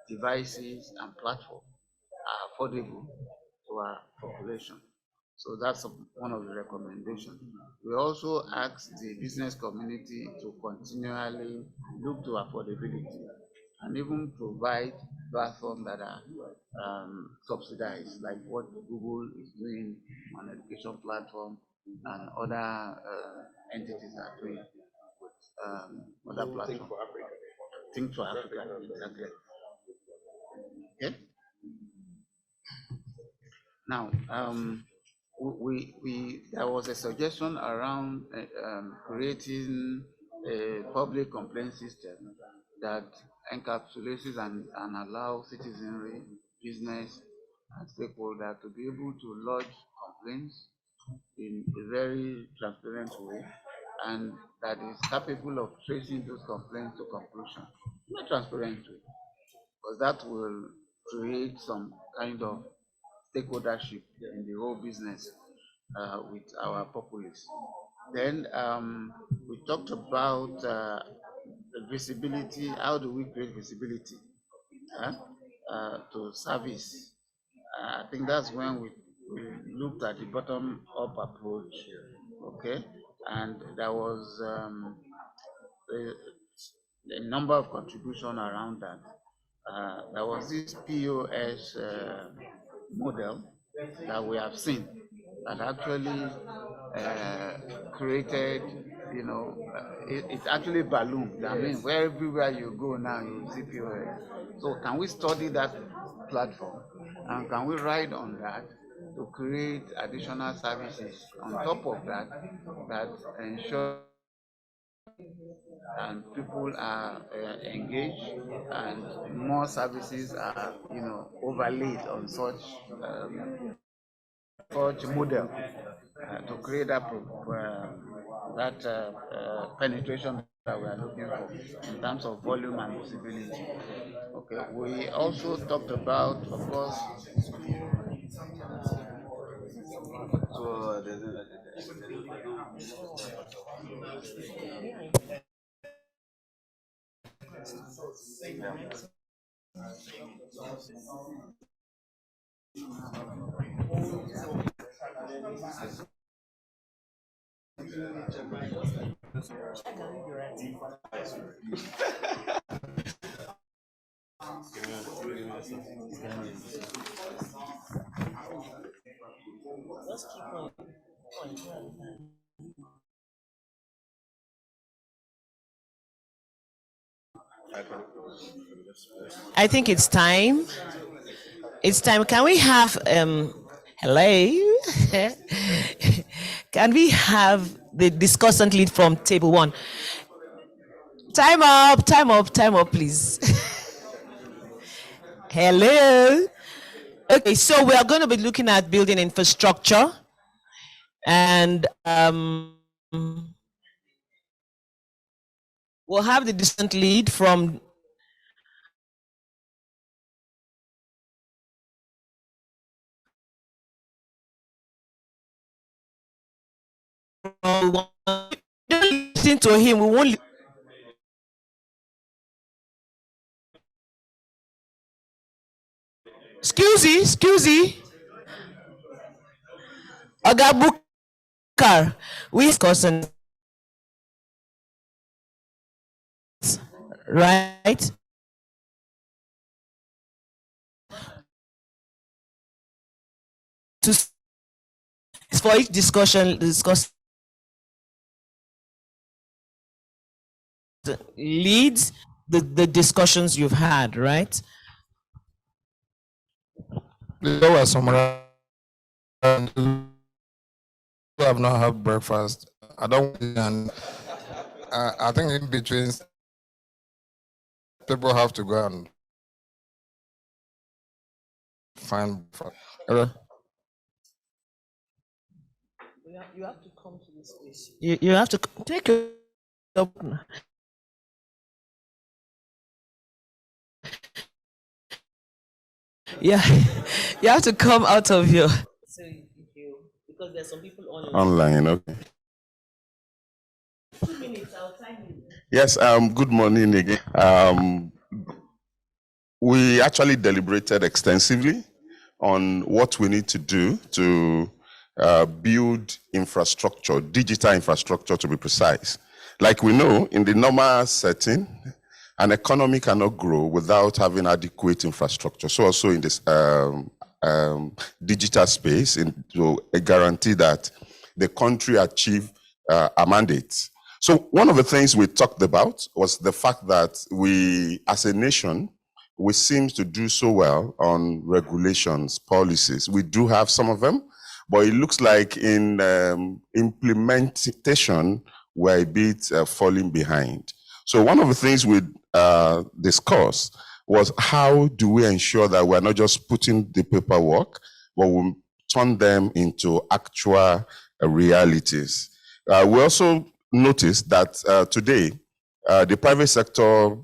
devices, and platforms are affordable to our population. So that's one of the recommendations. We also ask the business community to continually look to affordability and even provide platforms that are subsidized, like what Google is doing on education platform and other entities are doing with other platforms. Think for Africa, exactly. Okay. Now, there was a suggestion around creating a public complaint system that encapsulates and allows citizenry, business, and stakeholders to be able to lodge complaints in a very transparent way, and that is capable of tracing those complaints to conclusion in a transparent way, because that will create some kind of stakeholdership in the whole business with our populace. Then we talked about visibility. How do we create visibility to service? I think that's when we looked at the bottom-up approach, okay? And there was a number of contributions around that. There was this POS model that we have seen that actually created, it actually ballooned. I mean, where everywhere you go now, you see POS. So can we study that platform and can we ride on that to create additional services on top of that that ensure and people are engaged and more services are overlaid on such model to create that penetration that we are looking for in terms of volume and visibility. Okay, we also talked about, of course, I think it's time. It's time. Can we have hello? Can we have the discussant lead from table one? Time up, time up, time up, please. Hello. Okay, so we are going to be looking at building infrastructure, and we'll have the distant lead from listen to him. We won't. Excuse me. Oga Bukar, we discussing, right? For each discussion, discuss the leads the discussions you've had, right? There were some who have not had breakfast. I don't, and I think in between people have to go and find breakfast. You have to come to this place. You have to take your. Yeah, you have to come out of your. So because there's some people Online, okay. 2 minutes, I'll time you. Yes, good morning again. We actually deliberated extensively on what we need to do to build infrastructure, digital infrastructure to be precise. Like we know, in the normal setting, an economy cannot grow without having adequate infrastructure. So also in this digital space, to guarantee that the country achieve a mandate. So one of the things we talked about was the fact that we, as a nation, we seem to do so well on regulations, policies. We do have some of them, but it looks like in implementation, we're a bit falling behind. So one of the things we discussed was how do we ensure that we're not just putting the paperwork, but we turn them into actual realities. We also noticed that today, the private sector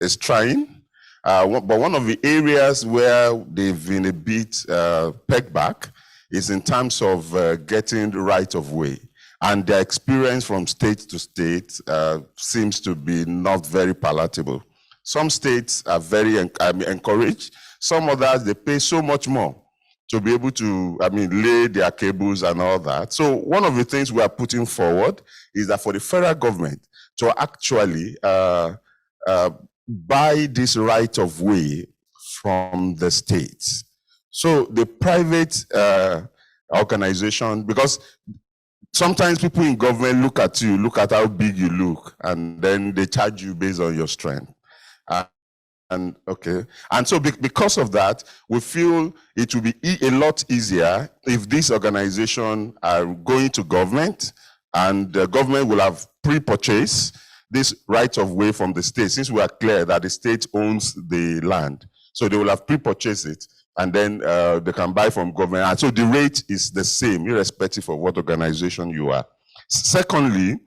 is trying, but one of the areas where they've been a bit pegged back is in terms of getting the right of way. And their experience from state to state seems to be not very palatable. Some states are very encouraged. Some others, they pay so much more to be able to, lay their cables and all that. So one of the things we are putting forward is that for the federal government to actually buy this right of way from the states. So the private organization, because sometimes people in government look at you, look at how big you look, and then they charge you based on your strength. And so because of that, we feel it will be a lot easier if this organization are going to government, and the government will have pre-purchased this right of way from the state, since we are clear that the state owns the land. So they will have pre-purchased it, and then they can buy from government. And so the rate is the same, irrespective of what organization you are. Secondly,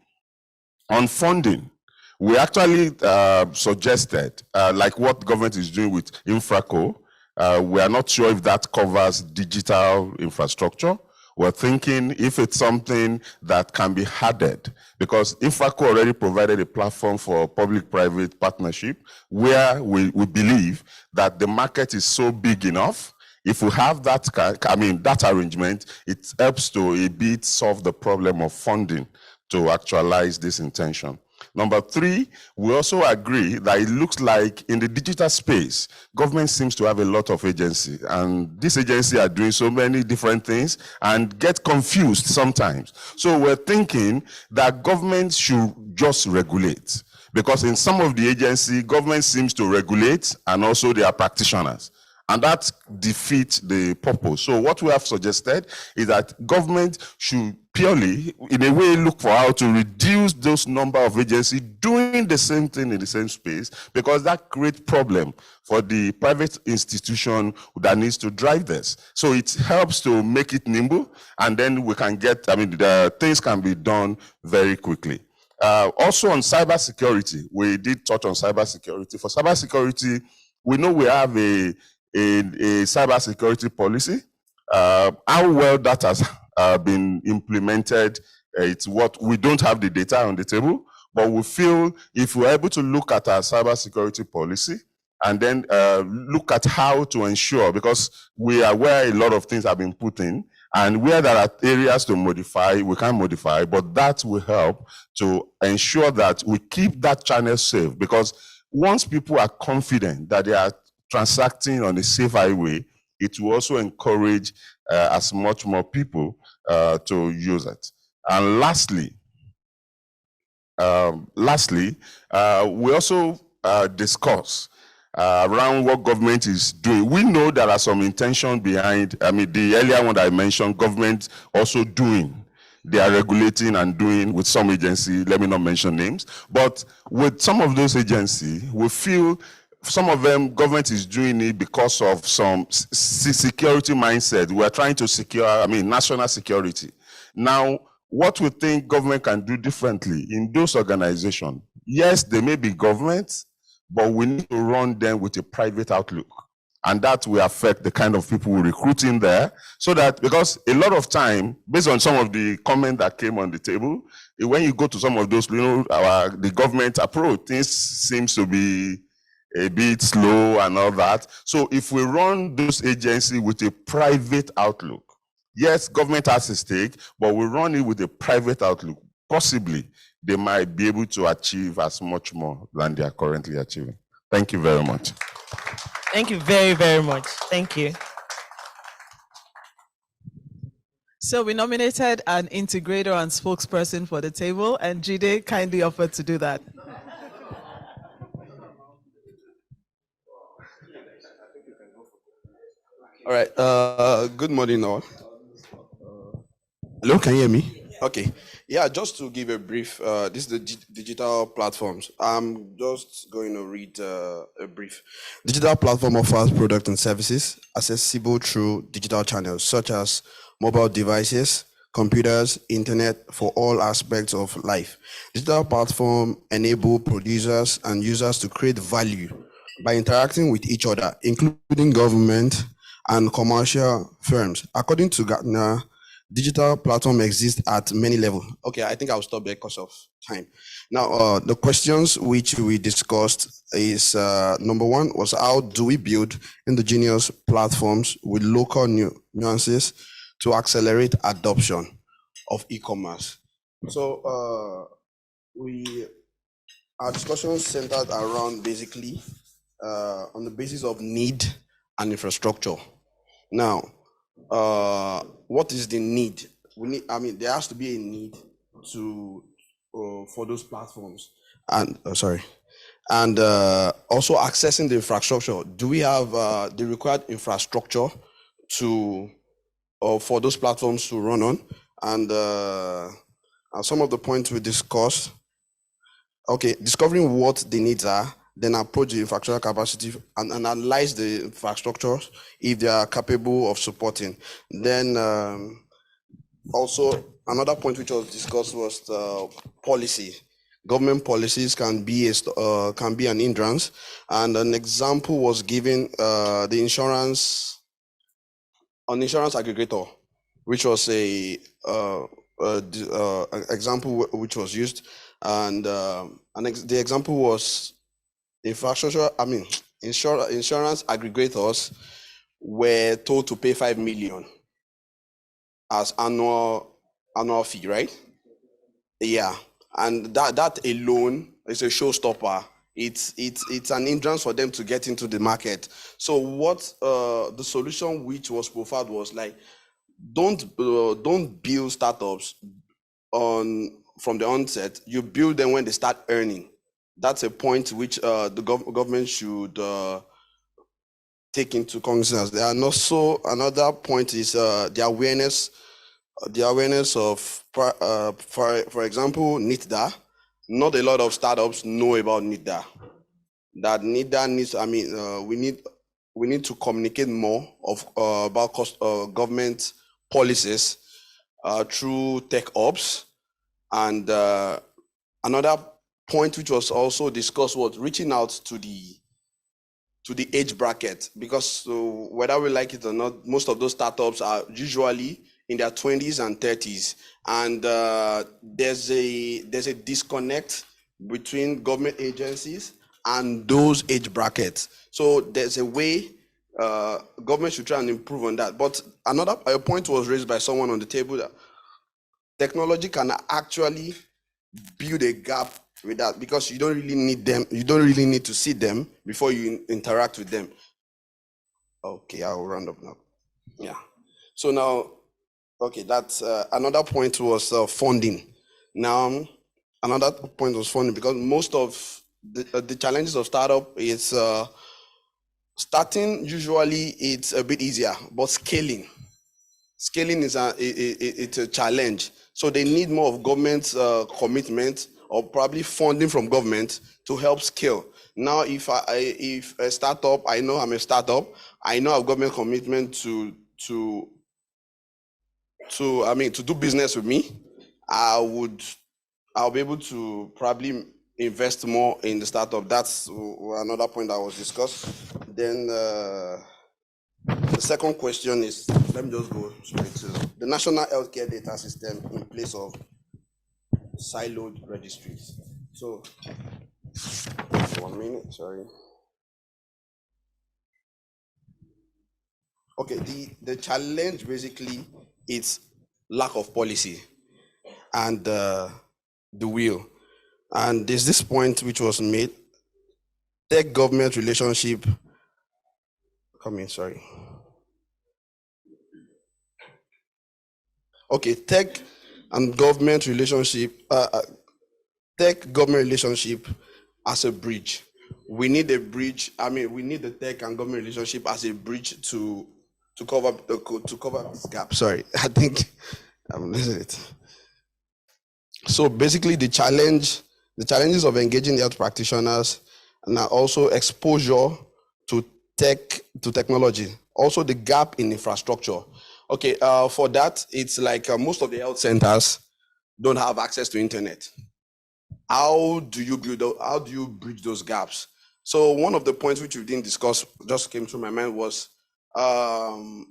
on funding, we actually suggested, like what government is doing with Infraco, we are not sure if that covers digital infrastructure. We're thinking if it's something that can be added, because Infraco already provided a platform for public-private partnership where we believe that the market is so big enough. If we have that, that arrangement, it helps to a bit solve the problem of funding to actualize this intention. Number three, we also agree that it looks like in the digital space, government seems to have a lot of agency, and these agencies are doing so many different things and get confused sometimes. So we're thinking that government should just regulate, because in some of the agency, government seems to regulate and also they are practitioners. And that defeats the purpose. So what we have suggested is that government should purely, in a way, look for how to reduce those number of agencies doing the same thing in the same space, because that creates problem for the private institution that needs to drive this. So it helps to make it nimble, and then we can get, the things can be done very quickly. Also on cybersecurity, we did touch on cybersecurity. For cybersecurity, we know we have a cybersecurity policy. How well that has been implemented, it's what we don't have the data on the table, but we feel if we're able to look at our cybersecurity policy and then look at how to ensure, because we are where a lot of things have been put in, and where there are areas to modify, we can modify, but that will help to ensure that we keep that channel safe, because once people are confident that they are transacting on a safe highway, it will also encourage as much more people to use it. And lastly, we also discuss around what government is doing. We know there are some intention behind, I mean, the earlier one that I mentioned, government also doing. They are regulating and doing with some agency, let me not mention names, but with some of those agencies, we feel some of them, government is doing it because of some security mindset. We are trying to secure, I mean, national security. Now, what we think government can do differently in those organizations, yes, they may be government, but we need to run them with a private outlook. And that will affect the kind of people we recruit in there. So that, because a lot of time, based on some of the comment that came on the table, when you go to some of those, you know, the government approach, things seems to be a bit slow and all that. So if we run those agencies with a private outlook, yes, government has a stake, but we run it with a private outlook, possibly they might be able to achieve as much more than they are currently achieving. Thank you very much. Thank you very, very much. Thank you. So we nominated an integrator and spokesperson for the table, and Jide kindly offered to do that. All right. Good morning, all. Hello, can you hear me? Okay. Yeah, just to give a brief, this is the digital platforms. I'm just going to read a brief. Digital platform offers products and services accessible through digital channels such as mobile devices, computers, internet for all aspects of life. Digital platform enable producers and users to create value by interacting with each other, including government and commercial firms. According to Gartner, digital platform exists at many levels. Okay, I think I'll stop there because of time. Now, the questions which we discussed is, number one was how do we build indigenous platforms with local nuances to accelerate adoption of e-commerce? So our discussion centered around basically on the basis of need and infrastructure. Now, what is the need? We need, I mean, there has to be a need to for those platforms, and and also accessing the infrastructure. Do we have the required infrastructure to for those platforms to run on? And some of the points we discussed. Okay, discovering what the needs are, then approach the infrastructure capacity and analyze the infrastructure if they are capable of supporting. Then also another point which was discussed was the policy. Government policies can be an hindrance, and an example was given the insurance aggregator, which was a example which was used, and the example was infrastructure. I mean, insurance aggregators were told to pay 5 million as annual fee, right? Yeah, and that alone is a showstopper. It's an hindrance for them to get into the market. So what the solution which was profiled was like, don't build startups from the onset. You build them when they start earning. That's a point which the government should take into cognizance. There are also another point is the awareness of, for example, NITDA. Not a lot of startups know about NITDA. That NITDA needs. I mean, we need to communicate more about government policies through tech ops. And another point which was also discussed was reaching out to the age bracket, because whether we like it or not, most of those startups are usually in their 20s and 30s, and there's a disconnect between government agencies and those age brackets. So there's a way government should try and improve on that. But another point was raised by someone on the table that technology can actually build a gap with that, because you don't really need them. You don't really need to see them before you interact with them. Okay, I'll round up now. Yeah. So now, okay, that's another point was funding. Now, another point was funding, because most of the challenges of startup is starting. Usually, it's a bit easier, but scaling is it's a challenge. So they need more of government commitment or probably funding from government to help scale. Now, if a startup, I know I'm a startup, I know I've government commitment to do business with me, I'll be able to probably invest more in the startup. That's another point that was discussed. Then the second question is, let me just go straight to the national healthcare data system in place of siloed registries. So, 1 minute, sorry. Okay, the challenge basically is lack of policy and the will. And there's this point which was made, tech-government relationship, Okay, tech and government relationship, tech-government relationship as a bridge. We need a bridge. We need the tech and government relationship as a bridge to cover this gap. Sorry, I think I'm losing it. So basically, the challenges of engaging health practitioners and also exposure to technology. Also, the gap in infrastructure. Okay, for that, it's like most of the health centers don't have access to internet. How do you bridge those gaps? So one of the points which we didn't discuss, just came through my mind, was I'll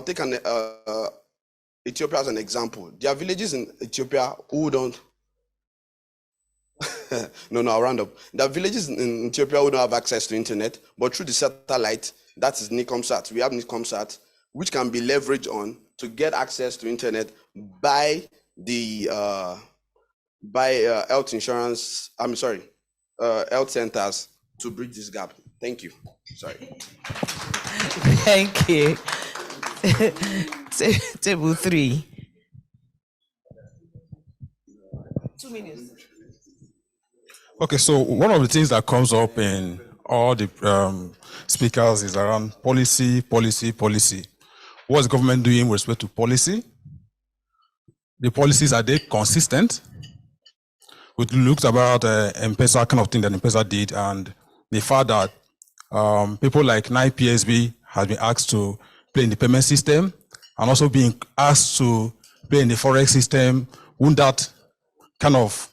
take Ethiopia as an example. There are villages in Ethiopia who don't I'll round up. There are villages in Ethiopia who don't have access to internet, but through the satellite, that is NICOMSAT. We have NICOMSAT, which can be leveraged on to get access to internet by the health insurance. Health centers to bridge this gap. Thank you. Sorry. Thank you. Table 3. 2 minutes. Okay, so one of the things that comes up in all the speakers is around policy. What's the government doing with respect to policy? The policies, are they consistent? We looked about M-Pesa kind of thing that M-Pesa did, and the fact that people like NIPSB has been asked to play in the payment system and also being asked to play in the forex system. Wouldn't that kind of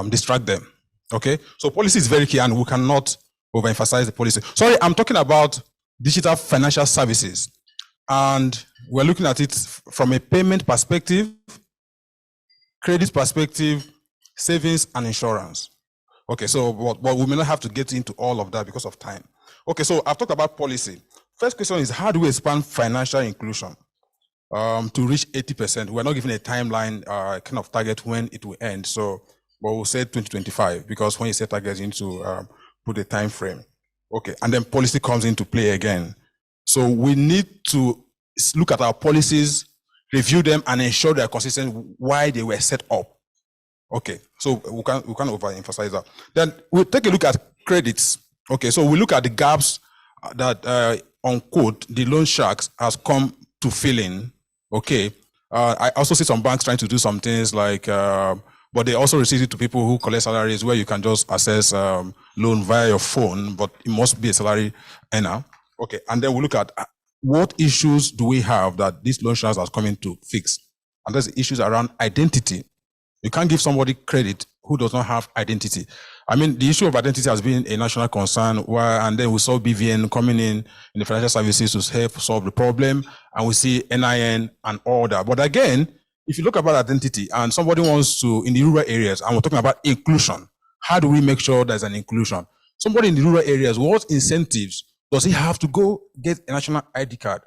distract them? Okay, so policy is very key and we cannot overemphasize the policy. Sorry, I'm talking about digital financial services, and we're looking at it from a payment perspective, credit perspective, savings and insurance. Okay, so but we may not have to get into all of that because of time. Okay, so I've talked about policy. First question is, how do we expand financial inclusion to reach 80%? We're not given a timeline kind of target when it will end. So, but we'll say 2025, because when you set targets, you need to put a time frame. Okay, and then policy comes into play again. So we need to look at our policies, review them, and ensure they're consistent why they were set up. Okay, so we can't overemphasize that. Then we'll take a look at credits. Okay, so we look at the gaps that unquote the loan sharks has come to fill in. Okay, I also see some banks trying to do some things like, but they also receive it to people who collect salaries where you can just access loan via your phone, but it must be a salary earner. Okay, and then we look at what issues do we have that these loan sharks are coming to fix, and there's issues around identity. You can't give somebody credit who does not have identity. I mean, the issue of identity has been a national concern, and then we saw BVN coming in the financial services to help solve the problem, and we see NIN and all that. But again, if you look about identity and somebody wants to, in the rural areas, and we're talking about inclusion, how do we make sure there's an inclusion? Somebody in the rural areas, what incentives does he have to go get a national ID card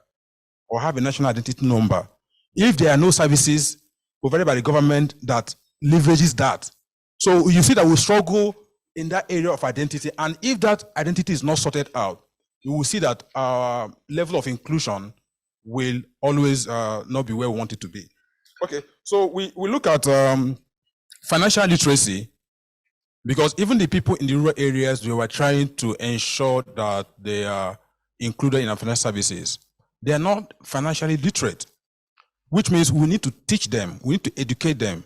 or have a national identity number if there are no services provided by the government that leverages that? So you see that we struggle in that area of identity, and if that identity is not sorted out, you will see that our level of inclusion will always not be where we want it to be. Okay, so we look at financial literacy. Because even the people in the rural areas, we were trying to ensure that they are included in our financial services. They are not financially literate, which means we need to teach them, we need to educate them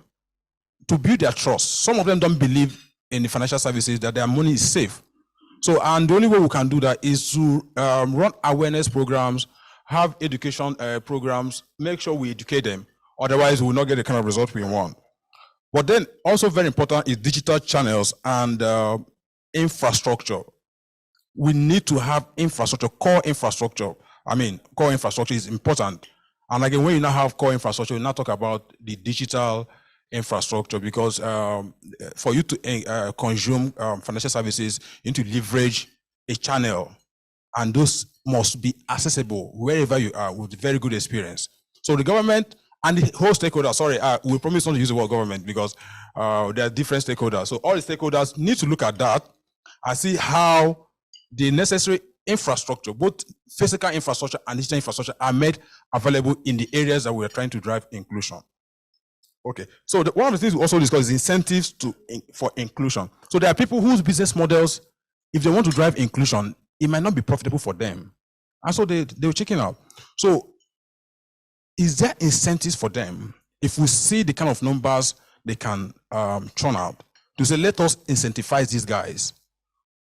to build their trust. Some of them don't believe in the financial services, that their money is safe. So, and the only way we can do that is to run awareness programs, have education programs, make sure we educate them. Otherwise, we will not get the kind of result we want. But then also very important is digital channels and infrastructure. We need to have infrastructure, core infrastructure. I mean, core infrastructure is important. And again, when you now have core infrastructure, you now talk about the digital infrastructure, because for you to consume financial services, you need to leverage a channel, and those must be accessible wherever you are with very good experience. So the government and the whole stakeholders, sorry, we promise not to use the word government because there are different stakeholders. So all the stakeholders need to look at that and see how the necessary infrastructure, both physical infrastructure and digital infrastructure, are made available in the areas that we are trying to drive inclusion. Okay, so one of the things we also discuss is incentives for inclusion. So there are people whose business models, if they want to drive inclusion, it might not be profitable for them. And so they will chicken out. So is there incentives for them? If we see the kind of numbers they can churn out, to say, let us incentivize these guys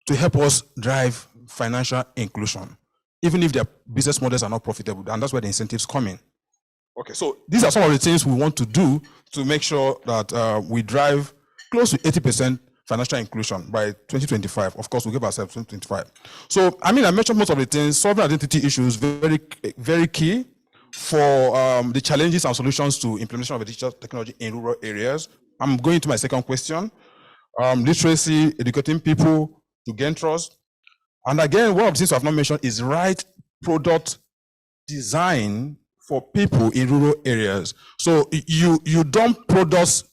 to help us drive financial inclusion, even if their business models are not profitable, and that's where the incentives come in. Okay, so these are some of the things we want to do to make sure that we drive close to 80% financial inclusion by 2025. Of course, we'll give ourselves 2025. So, I mean, I mentioned most of the things. Sovereign identity issues, very, very key for the challenges and solutions to implementation of digital technology in rural areas. I'm going to my second question. Literacy, educating people to gain trust. And again, one of the things I've not mentioned is right product design for people in rural areas. So you don't products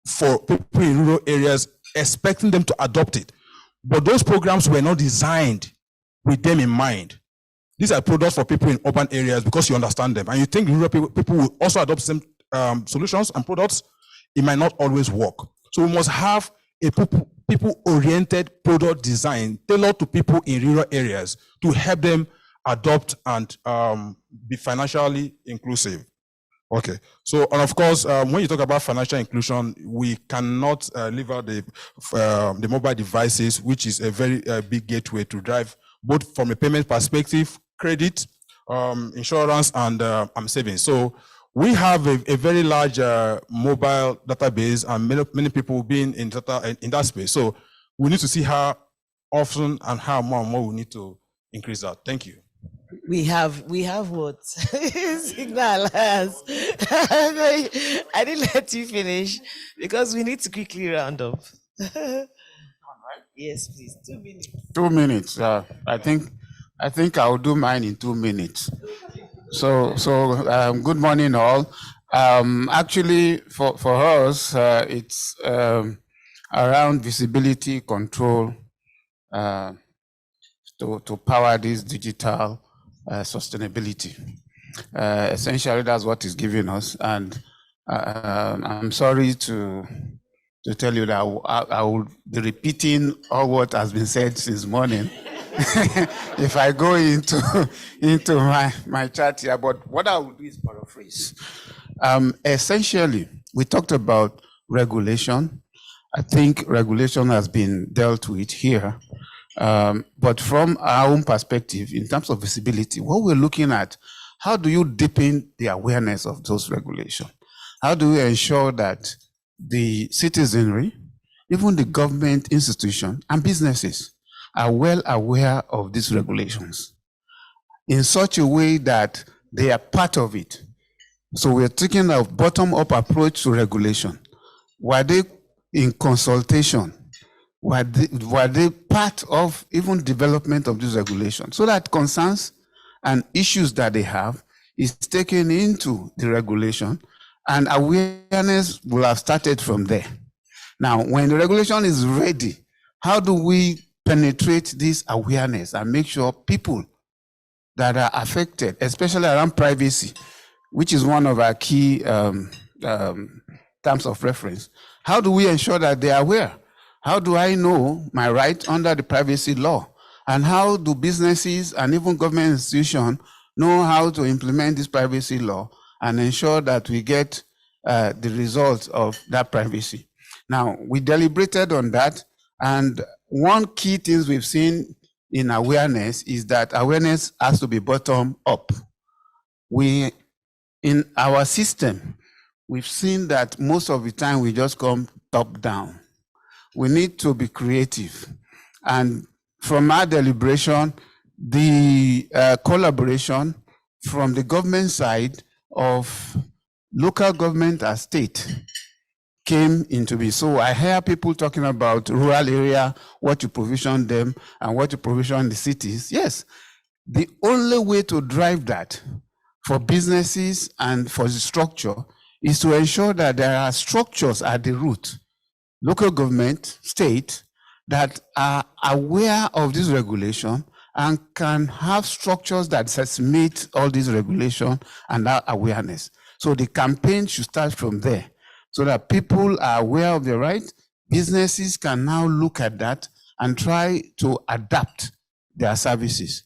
for people in rural areas expecting them to adopt it. But those programs were not designed with them in mind. These are products for people in urban areas because you understand them. And you think rural people will also adopt some solutions and products. It might not always work. So we must have a people-oriented product design tailored to people in rural areas to help them adopt and be financially inclusive. Okay, so and of course, when you talk about financial inclusion, we cannot leave out the mobile devices, which is a very big gateway to drive both from a payment perspective, credit, insurance, and savings. So we have a very large mobile database, and many people being in that space. So we need to see how often and how more and more we need to increase that. Thank you. We have what? Signal has. I didn't let you finish because we need to quickly round up. Yes, please. 2 minutes. 2 minutes. I think I'll do mine in 2 minutes. So good morning, all. Actually, for us, it's around visibility control to power this digital sustainability. Essentially, that's what is giving us. And I'm sorry to tell you that I will be repeating all what has been said since morning if I go into my chat here. But what I will do is paraphrase. Essentially, we talked about regulation. I think regulation has been dealt with here. But from our own perspective, in terms of visibility, what we're looking at, how do you deepen the awareness of those regulations? How do we ensure that the citizenry, even the government institution and businesses are well aware of these regulations in such a way that they are part of it? So we're taking a bottom-up approach to regulation. Were they in consultation? Were they part of even development of this regulation? So that concerns and issues that they have is taken into the regulation, and awareness will have started from there. Now, when the regulation is ready, how do we penetrate this awareness and make sure people that are affected, especially around privacy, which is one of our key terms of reference, how do we ensure that they are aware? How do I know my right under the privacy law? And how do businesses and even government institutions know how to implement this privacy law and ensure that we get the results of that privacy? Now, we deliberated on that, and one key thing we've seen in awareness is that awareness has to be bottom up. In our system, we've seen that most of the time we just come top down. We need to be creative. And from our deliberation, the collaboration from the government side of local government and state came into being. So I hear people talking about rural area, what to provision them and what to provision the cities. Yes, the only way to drive that for businesses and for the structure is to ensure that there are structures at the root, local government, state, that are aware of this regulation and can have structures that meet all these regulation and that awareness. So the campaign should start from there so that people are aware of the right. Businesses can now look at that and try to adapt their services.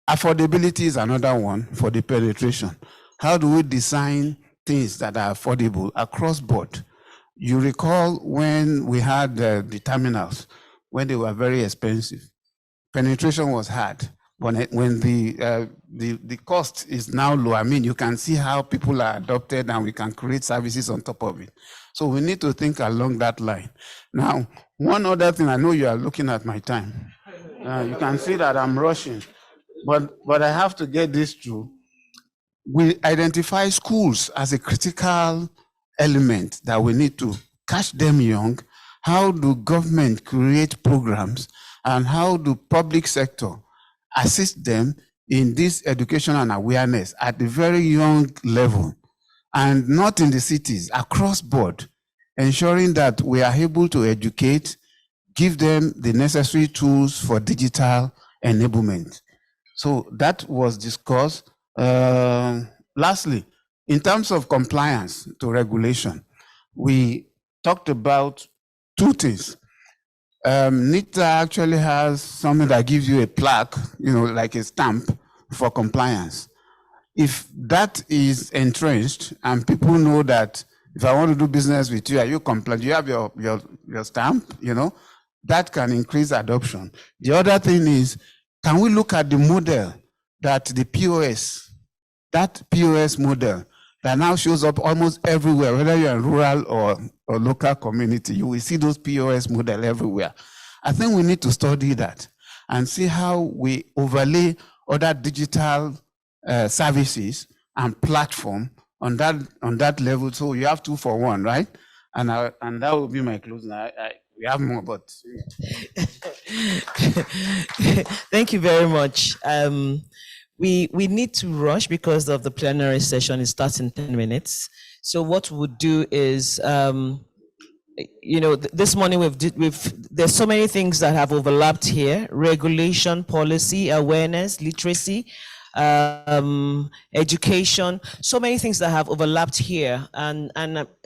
Affordability is another one for the penetration. How do we design things that are affordable across board? You recall when we had the terminals, when they were very expensive, penetration was hard. When the cost is now low, I mean, you can see how people are adopted and we can create services on top of it. So we need to think along that line. Now, one other thing, I know you are looking at my time. You can see that I'm rushing, but I have to get this through. We identify schools as a critical element that we need to catch them young. How do government create programs and how do public sector assist them in this education and awareness at the very young level and not in the cities, across board, ensuring that we are able to educate, give them the necessary tools for digital enablement. So that was discussed. Lastly, in terms of compliance to regulation, we talked about two things. NITA actually has something that gives you a plaque, like a stamp for compliance. If that is entrenched and people know that if I want to do business with you, are you compliant? You have your stamp, that can increase adoption. The other thing is, can we look at the model that the POS, that POS model that now shows up almost everywhere, whether you're in rural or local community, you will see those POS model everywhere. I think we need to study that and see how we overlay other digital services and platform on that level. So you have 2 for 1, right? And that will be my closing. We have more, but thank you very much. We need to rush because of the plenary session. It starts in 10 minutes. So what we'll do is, this morning there's so many things that have overlapped here: regulation, policy, awareness, literacy, education, so many things that have overlapped here, and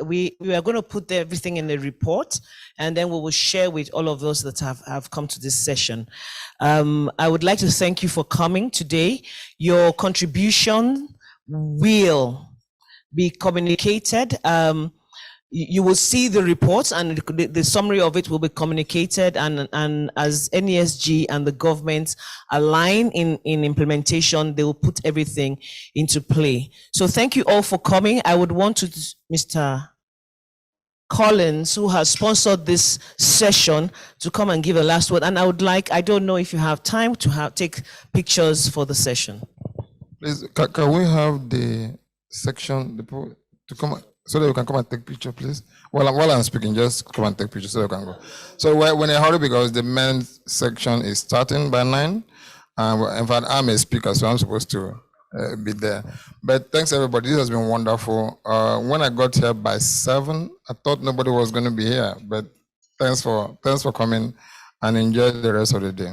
we are going to put everything in the report, and then we will share with all of those that have come to this session. I would like to thank you for coming today. Your contribution will be communicated. You will see the reports and the summary of it will be communicated, and as NESG and the government align in implementation, they will put everything into play. So thank you all for coming. I would want to, Mr. Collins, who has sponsored this session, to come and give a last word. And I don't know if you have time to take pictures for the session. Please, can we have the section to come so that you can come and take picture, please? While I'm speaking, just come and take pictures so you can go. So when I hurry, because the men's section is starting by 9, in fact, I'm a speaker, so I'm supposed to be there. But thanks everybody, this has been wonderful. When I got here by 7, I thought nobody was going to be here, but thanks for coming and enjoy the rest of the day.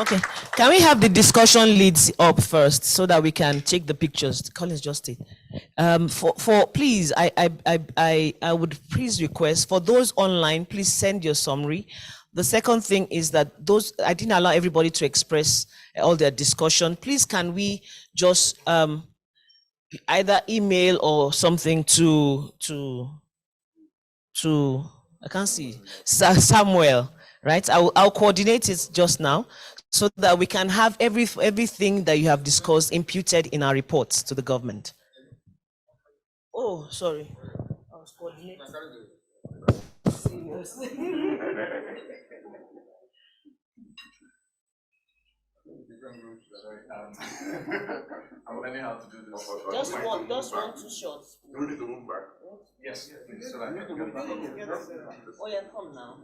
Okay, can we have the discussion leads up first so that we can take the pictures? Collins just did. For please, I would please request for those online, please send your summary. The second thing is that those, I didn't allow everybody to express all their discussion. Please, can we just either email or something to I can't see Samuel, right? I'll coordinate it just now so that we can have everything that you have discussed imputed in our reports to the government. Oh, sorry. I was coordinating. I'm learning how to do this. Just one, 2 shots. Do we need to move back? Yes, please. So that I can get back. Oh yeah, come now.